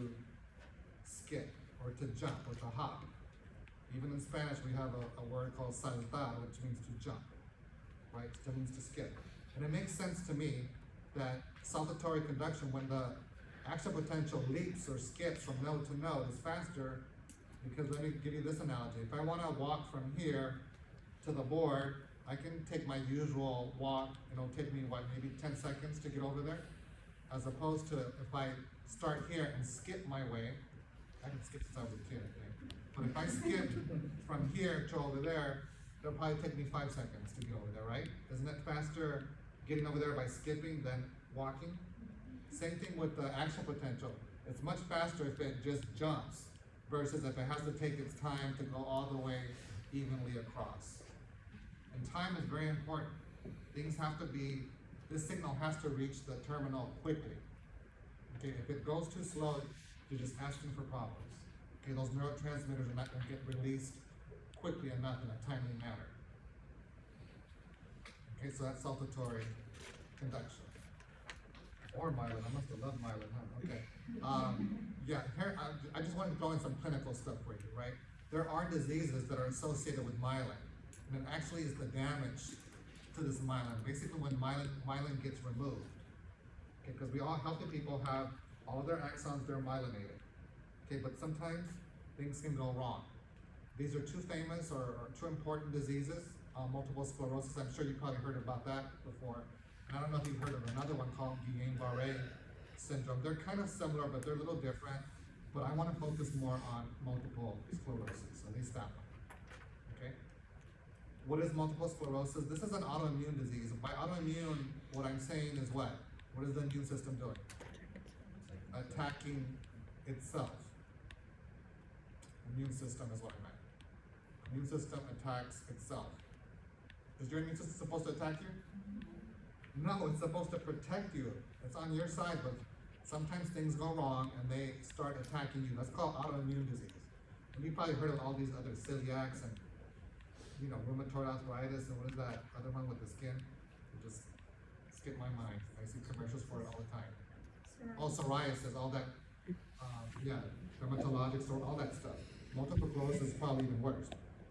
S1: skip, or to jump, or to hop. Even in Spanish, we have a word called saltar, which means to jump, right? It means to skip. And it makes sense to me that saltatory conduction, when the action potential leaps or skips from node to node, is faster, because let me give you this analogy. If I want to walk from here to the board, I can take my usual walk, it'll take me, maybe 10 seconds to get over there, as opposed to if I start here and skip my way. I can skip since I was a kid, I think. But if I skip from here to over there, it'll probably take me 5 seconds to get over there, right? Isn't it faster getting over there by skipping than walking. Same thing with the action potential. It's much faster if it just jumps versus if it has to take its time to go all the way evenly across. And time is very important. Things have to be, this signal has to reach the terminal quickly. Okay, if it goes too slow, you're just asking for problems. Okay, those neurotransmitters are not going to get released quickly enough in a timely manner. Okay, so that's saltatory conduction. Or myelin, I must have loved myelin, huh? Okay. Yeah, here, I just want to throw in some clinical stuff for you, right? There are diseases that are associated with myelin, and it actually is the damage to this myelin. Basically, when myelin gets removed, okay, because we all healthy people have all of their axons, they're myelinated. Okay, but sometimes things can go wrong. These are two famous or two important diseases, multiple sclerosis. I'm sure you probably heard about that before. And I don't know if you've heard of another one called Guillain-Barré syndrome. They're kind of similar, but they're a little different. But I want to focus more on multiple sclerosis, at least that one. Okay? What is multiple sclerosis? This is an autoimmune disease. By autoimmune, what I'm saying is what? What is the immune system doing? Attacking itself. Immune system is what I meant. Immune system attacks itself. Is your immune system supposed to attack you? No, it's supposed to protect you. It's on your side, but sometimes things go wrong and they start attacking you. That's called autoimmune disease. And you've probably heard of all these other celiacs and, rheumatoid arthritis and what is that other one with the skin? It just skipped my mind. I see commercials for it all the time. Oh, psoriasis, all that, dermatologic, all that stuff. Multiple sclerosis is probably even worse.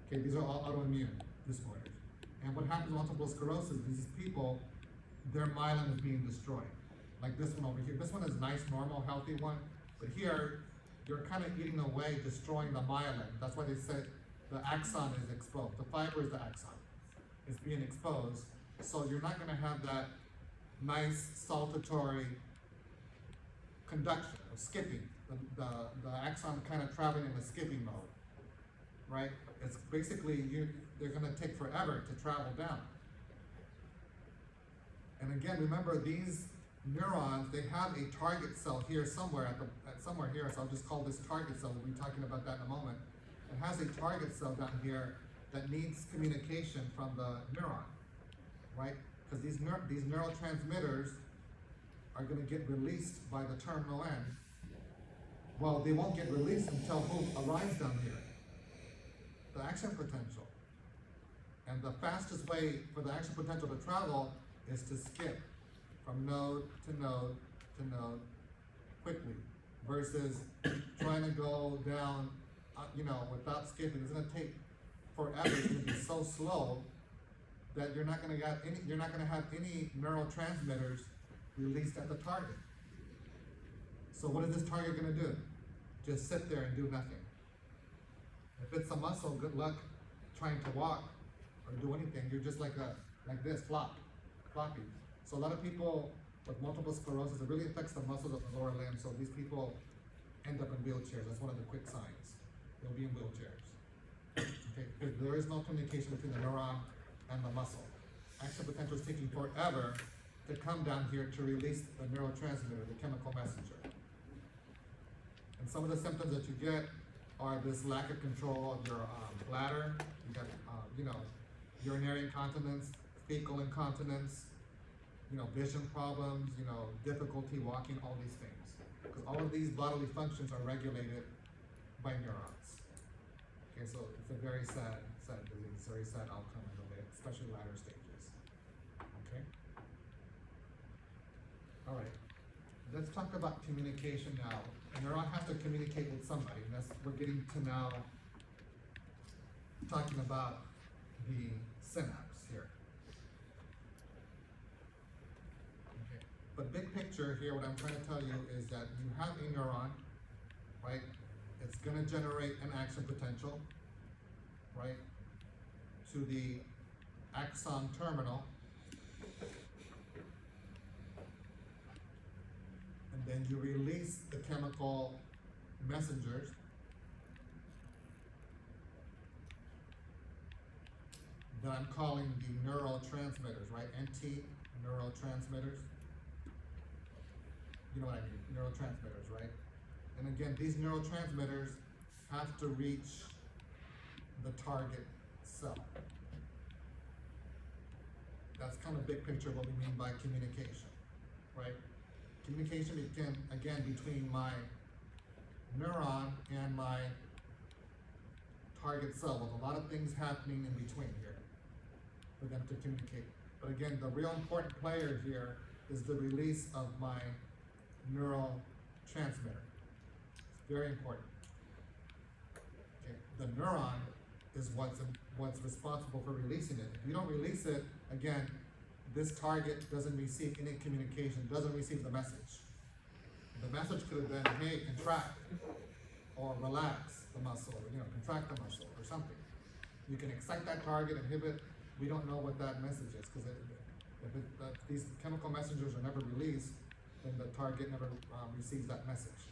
S1: Okay, these are all autoimmune disorders. And what happens with multiple sclerosis, these people, their myelin is being destroyed. Like this one over here. This one is nice, normal, healthy one. But here, you're kind of eating away, destroying the myelin. That's why they said the axon is exposed. The fiber is the axon. It's being exposed. So you're not going to have that nice saltatory conduction of skipping. The axon kind of traveling in the skipping mode. Right? It's basically, they're going to take forever to travel down. And again, remember these neurons, they have a target cell here somewhere somewhere here, so I'll just call this target cell. We'll be talking about that in a moment. It has a target cell down here that needs communication from the neuron, right? Because these neurotransmitters are going to get released by the terminal end. Well, they won't get released until who arrives down here? The action potential. And the fastest way for the action potential to travel is to skip from node to node to node quickly versus trying to go down, without skipping. It's going to take forever. It's going to be so slow that you're not going to have any neurotransmitters released at the target. So what is this target going to do? Just sit there and do nothing. If it's a muscle, good luck trying to walk or do anything. You're just like this, floppy. So a lot of people with multiple sclerosis, it really affects the muscles of the lower limb. So these people end up in wheelchairs. That's one of the quick signs. They'll be in wheelchairs. Okay, because there is no communication between the neuron and the muscle. Action potential is taking forever to come down here to release the neurotransmitter, the chemical messenger. And some of the symptoms that you get are this lack of control of your bladder. You got, urinary incontinence, fecal incontinence, vision problems, difficulty walking, all these things. Because all of these bodily functions are regulated by neurons. Okay, so it's a very sad disease, very sad outcome in the way, especially latter stages. Okay? All right. Let's talk about communication now. A neuron has to communicate with somebody. And we're getting to now talking about the synapse here. Okay. But big picture here, what I'm trying to tell you is that you have a neuron, right? It's going to generate an action potential, right, to the axon terminal. And then you release the chemical messengers that I'm calling the neurotransmitters, right? NT neurotransmitters. you know what I mean, neurotransmitters, right? And again, these neurotransmitters have to reach the target cell. That's kind of big picture what we mean by communication, right? Communication can, again, between my neuron and my target cell, with a lot of things happening in between here for them to communicate. But again, the real important player here is the release of my neurotransmitter. It's very important. Okay. The neuron is what's responsible for releasing it. If you don't release it, again, this target doesn't receive any communication, doesn't receive the message. The message could have been, hey, contract, or relax the muscle, or, contract the muscle, or something. You can excite that target, inhibit. We don't know what that message is, because if these chemical messengers are never released, then the target never receives that message.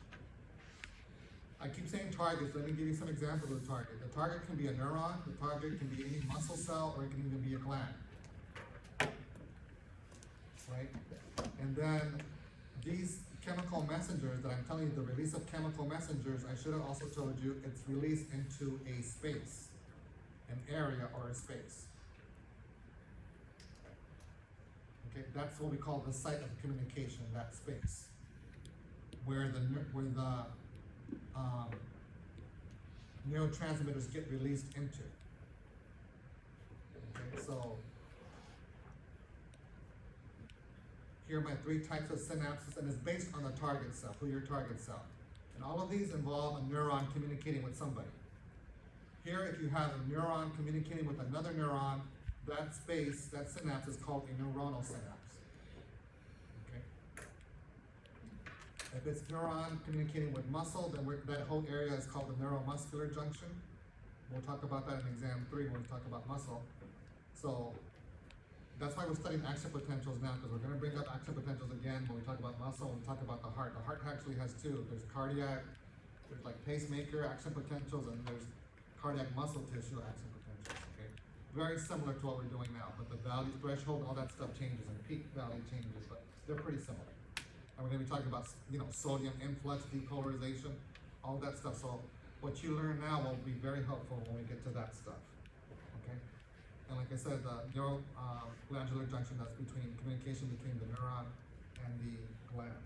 S1: I keep saying targets. Let me give you some examples of the target. The target can be a neuron, the target can be any muscle cell, or it can even be a gland. Right? And then these chemical messengers that I'm telling you, the release of chemical messengers, I should have also told you it's released into a space, an area or a space. Okay, that's what we call the site of communication, that space, where the neurotransmitters get released into. Okay, so here are my 3 types of synapses, and it's based on the target cell, who your target cell. And all of these involve a neuron communicating with somebody. Here, if you have a neuron communicating with another neuron, that space, that synapse is called a neuronal synapse. Okay? If it's neuron communicating with muscle, then that whole area is called the neuromuscular junction. We'll talk about that in exam 3 when we talk about muscle. So that's why we're studying action potentials now, because we're going to bring up action potentials again when we talk about muscle and we talk about the heart. The heart actually has 2. There's cardiac, there's like pacemaker action potentials, and there's cardiac muscle tissue action potentials. Okay, very similar to what we're doing now, but the value threshold, all that stuff changes, and peak value changes, but they're pretty similar. And we're going to be talking about, sodium influx, depolarization, all that stuff. So what you learn now will be very helpful when we get to that stuff. Okay. And like I said, the neuroglandular junction, that's between communication between the neuron and the gland.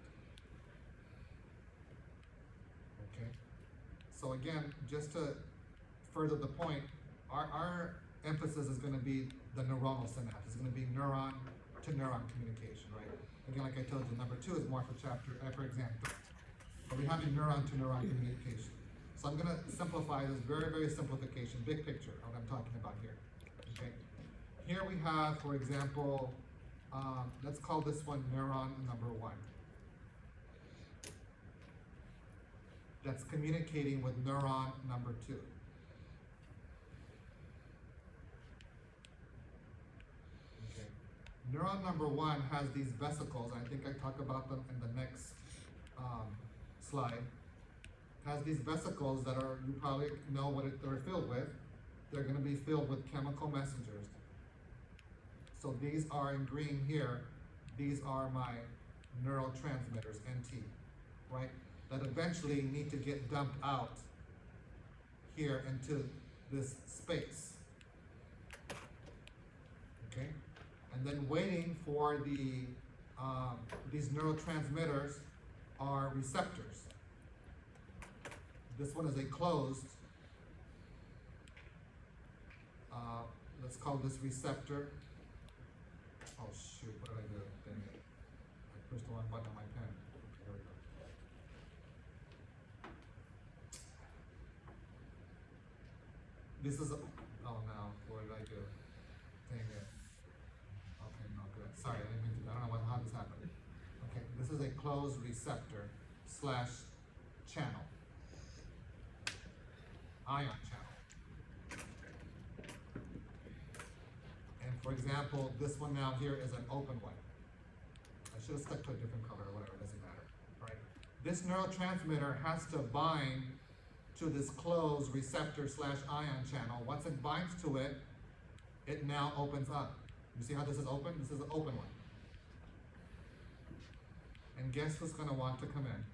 S1: Okay. So again, just to further the point, our emphasis is going to be the neuronal synapse. It's going to be neuron to neuron communication, right? Again, like I told you, number 2 is more for for exam 3. But we have a neuron to neuron communication. So I'm going to simplify this, very, very simplification, big picture of what I'm talking about here. Okay. Here we have, for example, let's call this one neuron number 1. That's communicating with neuron number 2. Okay. Neuron number 1 has these vesicles. I think I talk about them in the next slide. Has these vesicles that are, you probably know what they're filled with. They're going to be filled with chemical messengers. So these are in green here. These are my neurotransmitters, NT, right? That eventually need to get dumped out here into this space. Okay? And then waiting for these neurotransmitters are receptors. This one is a closed, let's call this receptor. Oh shoot, what did I do? Dang it. I pushed the wrong button on my pen. Okay, here we go. This is, oh no, what did I do? Dang it. Okay, no good. Sorry, I didn't mean to, I don't know how this happened. Okay, this is a closed receptor / channel. Ion channel. And for example, this one now here is an open one. I should have stuck to a different color or whatever, doesn't matter. All right. This neurotransmitter has to bind to this closed receptor / ion channel. Once it binds to it, it now opens up. You see how this is open? This is an open one. And guess who's gonna want to come in?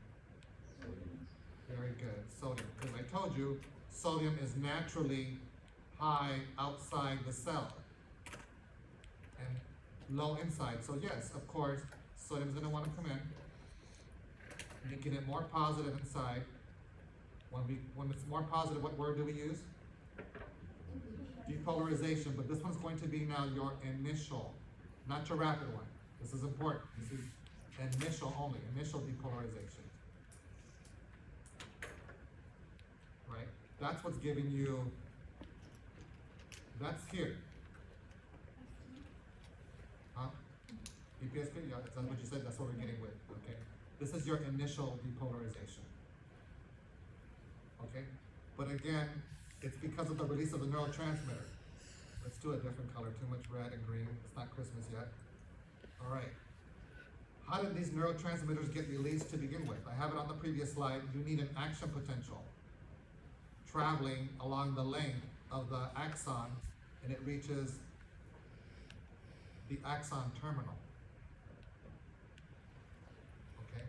S1: Very good, sodium, because I told you, sodium is naturally high outside the cell and low inside. So yes, of course, sodium's gonna wanna come in, making it more positive inside. When it's more positive, what word do we use? Depolarization, but this one's going to be now your initial, not your rapid one. This is important. This is initial only, initial depolarization. Right? That's what's giving you, that's here. Huh? EPSP? Yeah, that's what you said, that's what we're getting with, okay? This is your initial depolarization. Okay? But again, it's because of the release of the neurotransmitter. Let's do a different color, too much red and green, it's not Christmas yet. All right. How did these neurotransmitters get released to begin with? I have it on the previous slide. You need an action potential traveling along the length of the axon, and it reaches the axon terminal. Okay?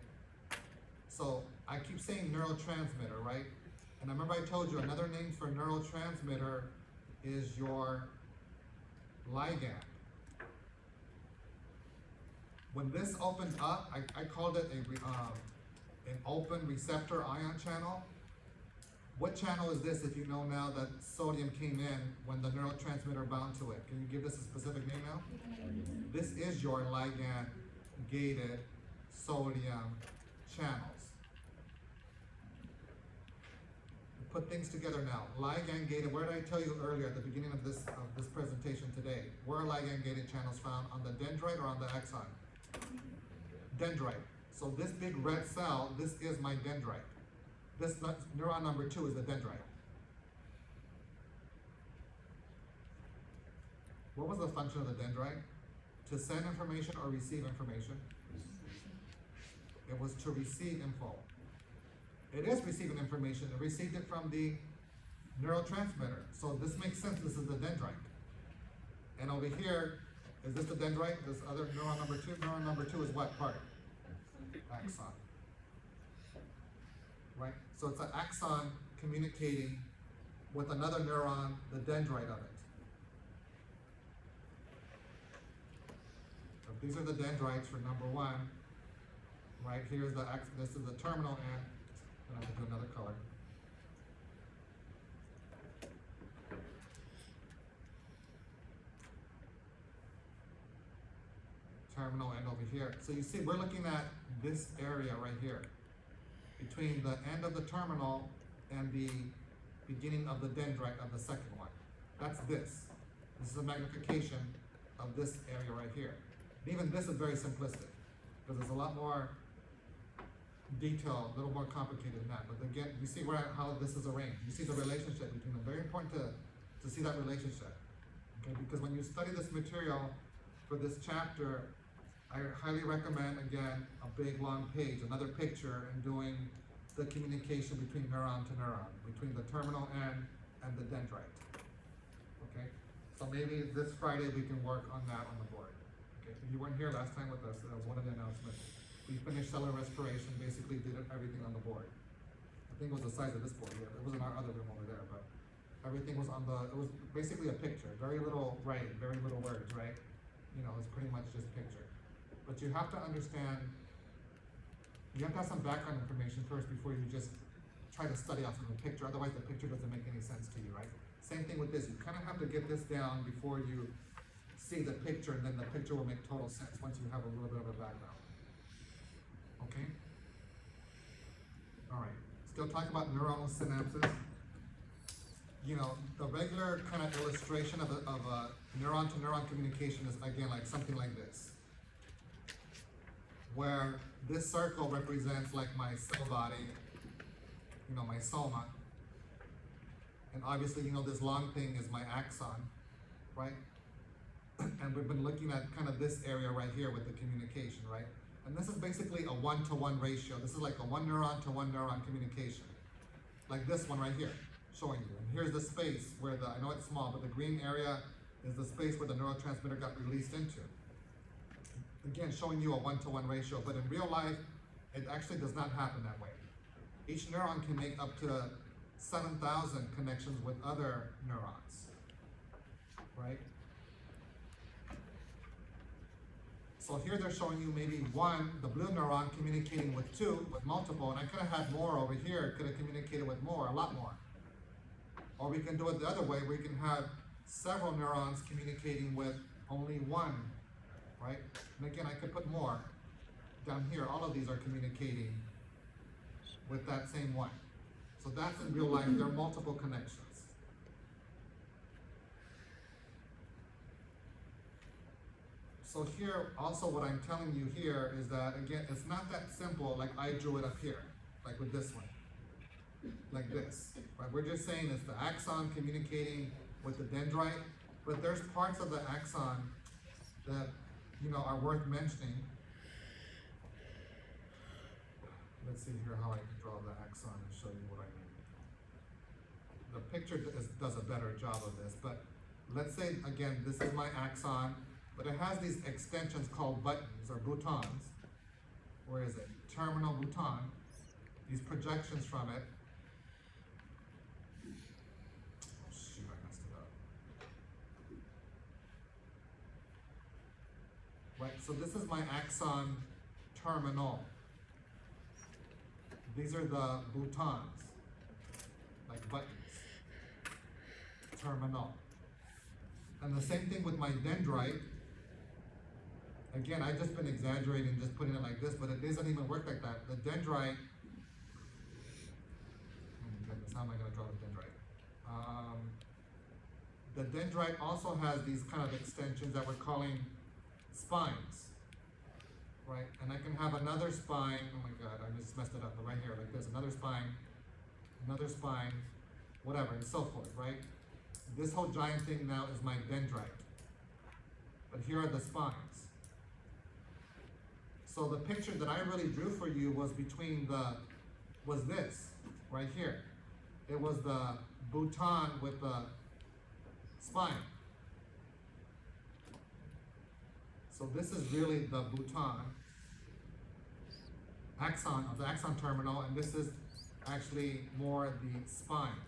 S1: So I keep saying neurotransmitter, right? And I remember I told you another name for neurotransmitter is your ligand. When this opens up, I called it an open receptor ion channel. What channel is this if you know now that sodium came in when the neurotransmitter bound to it? Can you give this a specific name now? This is your ligand-gated sodium channels. Put things together now. Ligand-gated, where did I tell you earlier at the beginning of this presentation today? Where are ligand-gated channels found? On the dendrite or on the axon? Dendrite. So this big red cell, this is my dendrite. This neuron number 2 is the dendrite. What was the function of the dendrite? To send information or receive information? It was to receive info. It is receiving information. It received it from the neurotransmitter. So this makes sense. This is the dendrite. And over here, is this the dendrite? This other neuron number 2? Neuron number 2 is what part? Axon. Right? So it's an axon communicating with another neuron, the dendrite of it. So these are the dendrites for number 1. Right? Here's the this is the terminal end. I have to do another color. Terminal end over here. So you see, we're looking at this area right here, between the end of the terminal and the beginning of the dendrite of the second one. That's this. This is a magnification of this area right here. And even this is very simplistic, because there's a lot more detail, a little more complicated than that. But again, you see how this is arranged. You see the relationship between them. Very important to see that relationship. Okay, because when you study this material for this chapter, I highly recommend, again, a big long page, another picture, and doing the communication between neuron to neuron, between the terminal end and the dendrite. Okay? So maybe this Friday we can work on that on the board. Okay? If you weren't here last time with us, that was one of the announcements. We finished cellular respiration, basically did everything on the board. I think it was the size of this board here. It was in our other room over there, but everything was on it was basically a picture. Very little writing, very little words, right? You know, it's pretty much just picture. But you have to understand, you have to have some background information first before you just try to study off of a picture. Otherwise the picture doesn't make any sense to you, right? Same thing with this. You kind of have to get this down before you see the picture, and then the picture will make total sense once you have a little bit of a background. Okay? All right. Still talking about neuronal synapses. You know, the regular kind of illustration of a neuron-to-neuron communication is, again, like something like this, where this circle represents like my cell body, you know, my soma, and obviously, you know, this long thing is my axon, right? And we've been looking at kind of this area right here with the communication, right? And this is basically a 1-to-1 ratio. This is like a 1 neuron to 1 neuron communication, like this one right here, showing you. And here's the space where I know it's small, but the green area is the space where the neurotransmitter got released into. Again, showing you a 1-to-1 ratio, but in real life, It actually does not happen that way. Each neuron can make up to 7,000 connections with other neurons, right? So here they're showing you maybe one, the blue neuron communicating with two, with multiple, and I could have had more over here, could have communicated with more, a lot more. Or we can do it the other way, where you can have several neurons communicating with only one, right? And again, I could put more down here. All of these are communicating with that same one. So that's in real life, there are multiple connections. So here, also what I'm telling you here is that, again, it's not that simple like I drew it up here, like with this one, like this, right? We're just saying it's the axon communicating with the dendrite, but there's parts of the axon that, are worth mentioning. Let's see here how I can draw the axon and show you what I mean. The picture does a better job of this, but let's say, again, this is my axon, but it has these extensions called buttons or boutons. Where is it? Terminal bouton. These projections from it. Oh, shoot, I messed it up. Right, so this is my axon terminal. These are the boutons, like buttons. Terminal. And the same thing with my dendrite. Again, I've just been exaggerating, just putting it like this, but it doesn't even work like that. The dendrite, oh my goodness, how am I going to draw the dendrite? The dendrite also has these kind of extensions that we're calling spines, right? And I can have another spine, oh my god, I just messed it up, but right here, like this, another spine, whatever, and so forth, right? This whole giant thing now is my dendrite. But here are the spines. So the picture that I really drew for you was was this, right here. It was the bouton with the spine. So this is really the bouton, axon of the axon terminal, and this is actually more the spine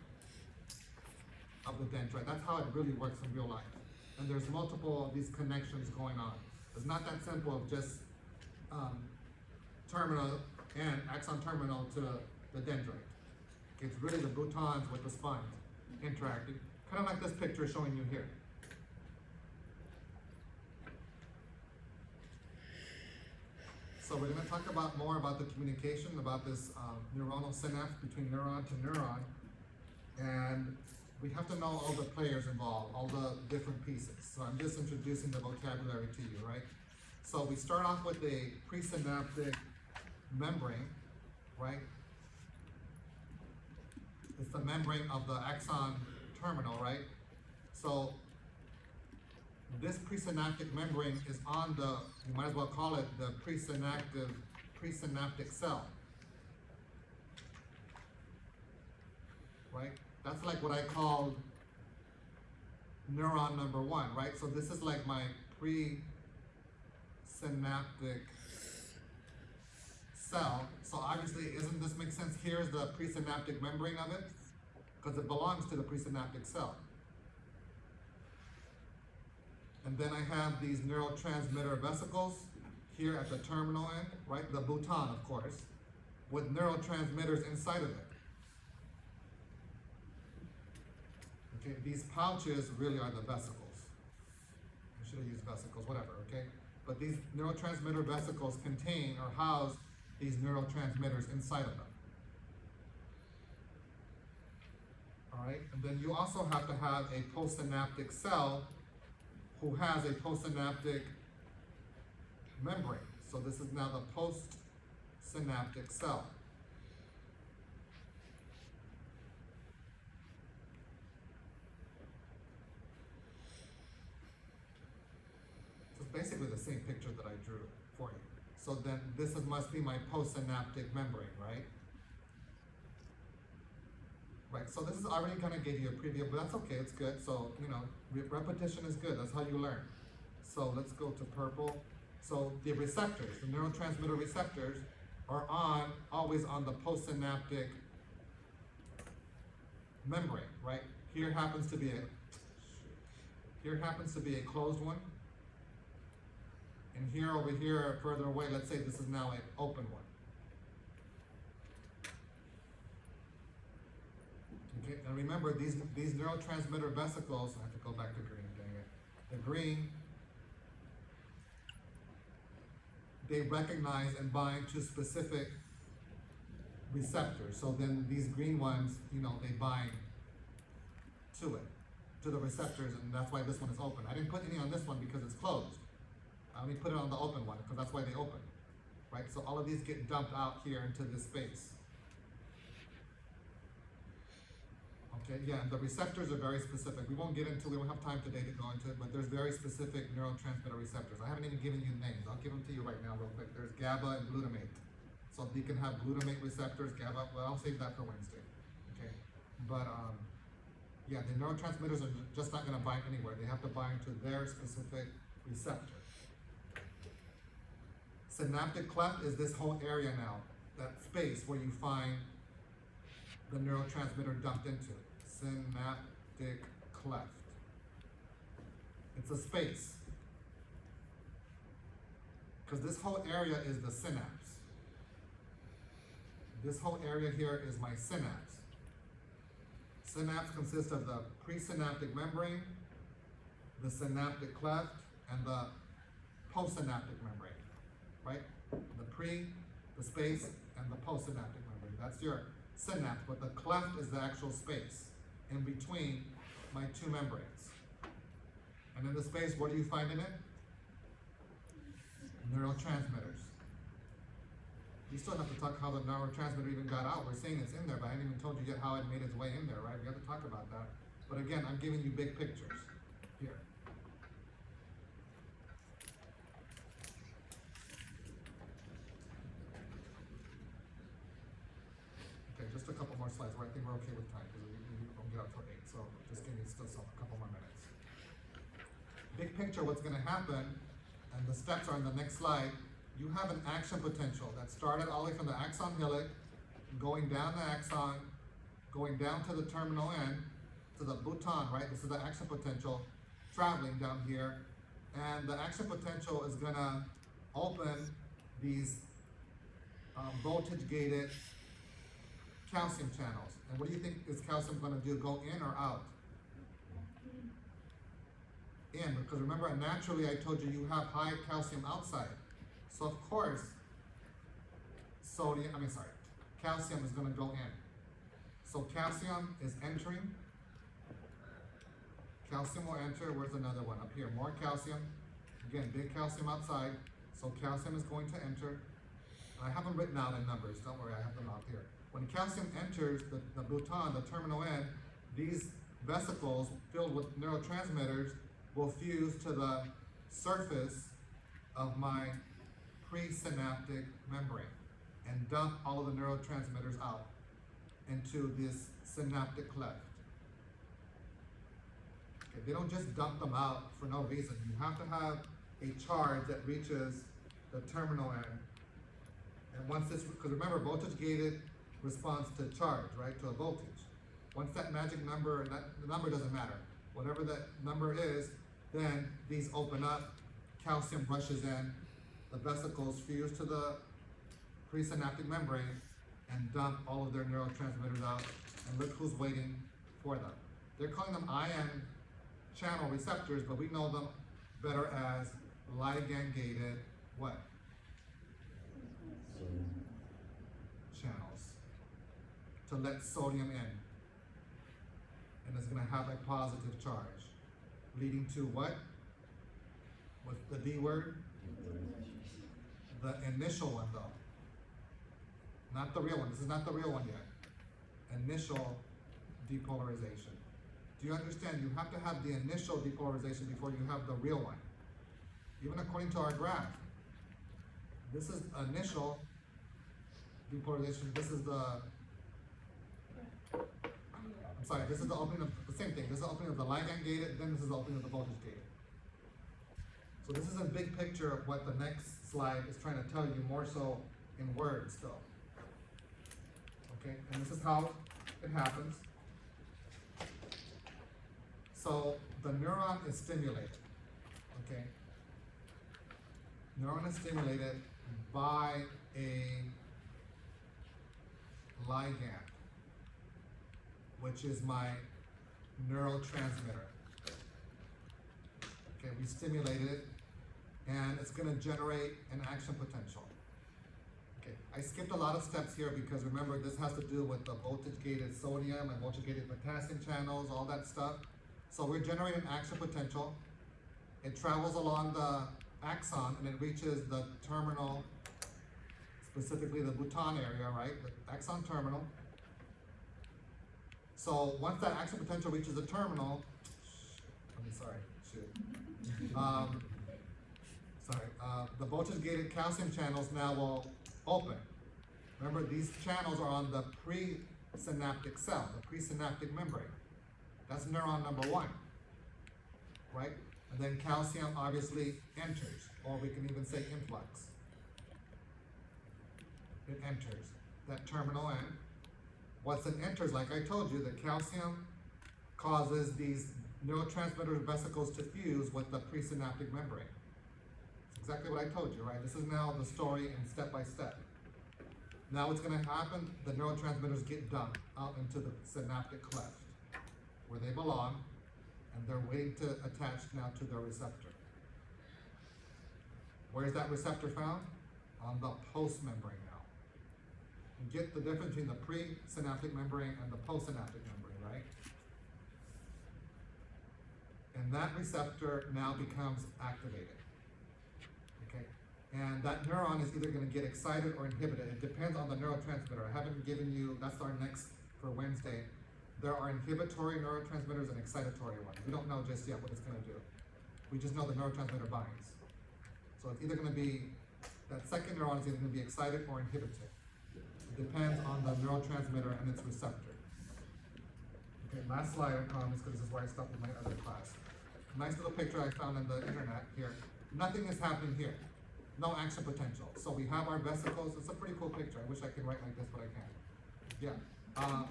S1: of the dendrite. That's how it really works in real life. And there's multiple of these connections going on. It's not that simple of just terminal and axon terminal to the dendrite. It's really the boutons with the spines interacting, kind of like this picture showing you here. So we're going to talk about more about the communication, about this neuronal synapse between neuron to neuron, and we have to know all the players involved, all the different pieces. So I'm just introducing the vocabulary to you, right? So we start off with a presynaptic membrane, right? It's the membrane of the axon terminal, right? So this presynaptic membrane is on the, you might as well call it the presynaptic cell, right? That's like what I called neuron number one, right? So this is like my presynaptic cell. So obviously, doesn't this make sense? Here's the presynaptic membrane of it, because it belongs to the presynaptic cell. And then I have these neurotransmitter vesicles here at the terminal end, right? The bouton, of course, with neurotransmitters inside of it. Okay, these pouches really are the vesicles. I should have used vesicles, whatever, okay? But these neurotransmitter vesicles contain or house these neurotransmitters inside of them. All right, and then you also have to have a postsynaptic cell who has a postsynaptic membrane. So this is now the postsynaptic cell. So it's basically the same picture that I drew for you. So then this must be my postsynaptic membrane, right? Right, so this is already gonna give you a preview, but that's okay, it's good. So, repetition is good, that's how you learn. So let's go to purple. So the receptors, the neurotransmitter receptors, are always on the postsynaptic membrane, right? Here happens to be a closed one. And here over here, further away, let's say this is now an open one. Okay, and remember these neurotransmitter vesicles, I have to go back to green, dang it. The green, they recognize and bind to specific receptors. So then these green ones, they bind to it, to the receptors, and that's why this one is open. I didn't put any on this one because it's closed. I only put it on the open one because that's why they open, right? So all of these get dumped out here into this space. Okay, yeah, and the receptors are very specific. We won't have time today to go into it, but there's very specific neurotransmitter receptors. I haven't even given you names. I'll give them to you right now real quick. There's GABA and glutamate. So you can have glutamate receptors, GABA, well, I'll save that for Wednesday, okay? But, yeah, the neurotransmitters are just not gonna bind anywhere. They have to bind to their specific receptor. Synaptic cleft is this whole area now, that space where you find the neurotransmitter dumped into. Synaptic cleft. It's a space. Because this whole area is the synapse. This whole area here is my synapse. Synapse consists of the presynaptic membrane, the synaptic cleft, and the postsynaptic membrane, right? The space, and the postsynaptic membrane. That's your synapse, but the cleft is the actual space in between my two membranes. And in the space, what do you find in it? Neurotransmitters. We still have to talk how the neurotransmitter even got out. We're saying it's in there, but I haven't even told you yet how it made its way in there, right? We have to talk about that. But again, I'm giving you big pictures here. Okay, just a couple more slides. I think we're okay with time because we don't get up till 8. So just give me still a couple more minutes. Big picture, what's going to happen, and the steps are in the next slide. You have an action potential that started all the way from the axon hillock, going down the axon, going down to the terminal end, to the bouton, right? This is the action potential traveling down here. And the action potential is gonna open these voltage-gated calcium channels. And what do you think is calcium gonna do? Go in or out? In, because remember, naturally I told you have high calcium outside. So of course, calcium is gonna go in. So calcium is entering. Calcium will enter. Where's another one? Up here, more calcium. Again, big calcium outside. So calcium is going to enter. I have them written out in numbers. Don't worry, I have them out here. When calcium enters the bouton, the terminal end, these vesicles filled with neurotransmitters will fuse to the surface of my presynaptic membrane and dump all of the neurotransmitters out into this synaptic cleft. Okay, they don't just dump them out for no reason. You have to have a charge that reaches the terminal end. And once this, because remember, voltage gated responds to charge, right, to a voltage. Once that magic number, the number doesn't matter, whatever that number is, then these open up, calcium rushes in, the vesicles fuse to the presynaptic membrane and dump all of their neurotransmitters out, and look who's waiting for them. They're calling them ion channel receptors, but we know them better as ligand-gated what? Channels to let sodium in. And it's gonna have a positive charge, leading to what? What's the D word? The initial one though. Not the real one. This is not the real one yet. Initial depolarization. Do you understand? You have to have the initial depolarization before you have the real one. Even according to our graph. This is initial depolarization. This is this is the opening of the same thing. This is the opening of the ligand gated, then this is the opening of the voltage gated. So this is a big picture of what the next slide is trying to tell you, more so in words though. Okay, and this is how it happens. So the neuron is stimulated, okay? Neuron is stimulated by a ligand, which is my neurotransmitter. Okay, we stimulated it, and it's gonna generate an action potential. Okay, I skipped a lot of steps here because remember, this has to do with the voltage-gated sodium and voltage-gated potassium channels, all that stuff. So we're generating action potential. It travels along the axon and it reaches the terminal, specifically the Bhutan area, right? The axon terminal. So once that action potential reaches the terminal, the voltage-gated calcium channels now will open. Remember, these channels are on the presynaptic cell, the presynaptic membrane. That's neuron number 1, right? And then calcium obviously enters, or we can even say influx. It enters that terminal end. Once it enters, like I told you, the calcium causes these neurotransmitter vesicles to fuse with the presynaptic membrane. It's exactly what I told you, right? This is now the story in step by step. Now what's gonna happen, the neurotransmitters get dumped out into the synaptic cleft, where they belong, and they're waiting to attach now to their receptor. Where is that receptor found? On the postmembrane now. You get the difference between the presynaptic membrane and the postsynaptic membrane, right? And that receptor now becomes activated, okay? And that neuron is either gonna get excited or inhibited. It depends on the neurotransmitter. I haven't given you, that's our next for Wednesday. There are inhibitory neurotransmitters and excitatory ones. We don't know just yet what it's gonna do. We just know the neurotransmitter binds. So it's either gonna be, that second neuron is either gonna be excited or inhibited. It depends on the neurotransmitter and its receptor. Okay, last slide, I promise, because this is where I stopped with my other class. Nice little picture I found on the internet here. Nothing is happening here. No action potential. So we have our vesicles. It's a pretty cool picture. I wish I could write like this, but I can't. Yeah.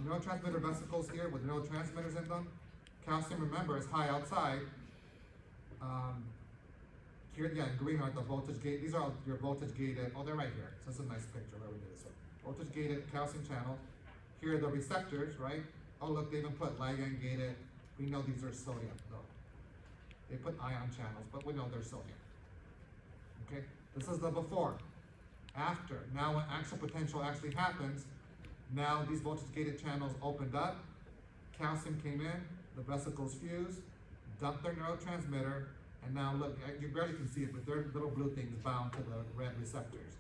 S1: Neurotransmitter vesicles here with neurotransmitters in them. Calcium, remember, is high outside. Here, yeah, in green are the voltage gate. These are all your voltage gated. Oh, they're right here. So this is a nice picture where we did this one. Voltage gated calcium channel. Here are the receptors, right? Oh, look, they even put ligand gated. We know these are sodium, though. They put ion channels, but we know they're sodium. Okay, this is the before. After, now when action potential actually happens, now these voltage-gated channels opened up, calcium came in, the vesicles fused, dumped their neurotransmitter, and now look, you barely can see it, but they're little blue things bound to the red receptors.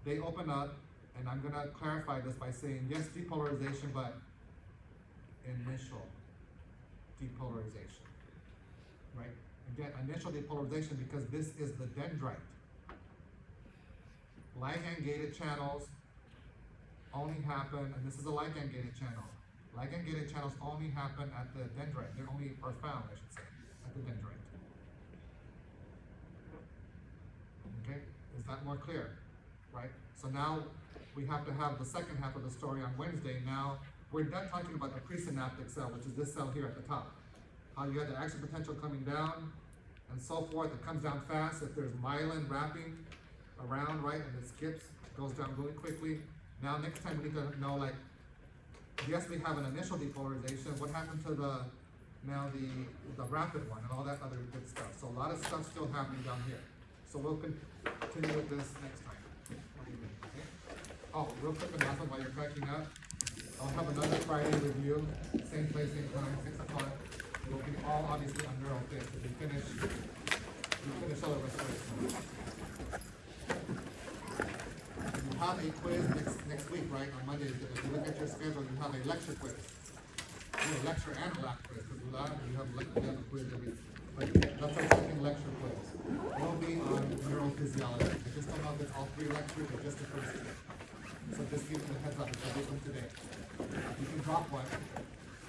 S1: They open up, and I'm gonna clarify this by saying, yes, depolarization, but initial depolarization, right? Again, initial depolarization because this is the dendrite. Ligand-gated channels only happen, and this is a ligand-gated channel. Ligand-gated channels only happen at the dendrite. They only are found, I should say, at the dendrite. Okay, is that more clear? Right? So now we have to have the second half of the story on Wednesday. Now we're done talking about the presynaptic cell, which is this cell here at the top. How you have the action potential coming down and so forth. It comes down fast. If there's myelin wrapping around, right, and it skips, it goes down really quickly. Now next time we need to know, like, yes, we have an initial depolarization. What happened to the rapid one and all that other good stuff? So a lot of stuff still happening down here. So we'll continue with this next time. Okay? Oh, real quick announcement while you're cracking up. I'll have another Friday review, same place, same time, 6 o'clock. We'll be all obviously on neural fit because we finish all the restoration. You have a quiz next week, right? On Monday. If you look at your schedule, you have a lecture quiz. You have a lecture and a lab quiz because you have a quiz every week. But that's our second lecture quiz. It'll be on neurophysiology. I just don't know if it's all 3 lectures or just the first 2. So just give them a heads up. It's a big one today. You can drop one.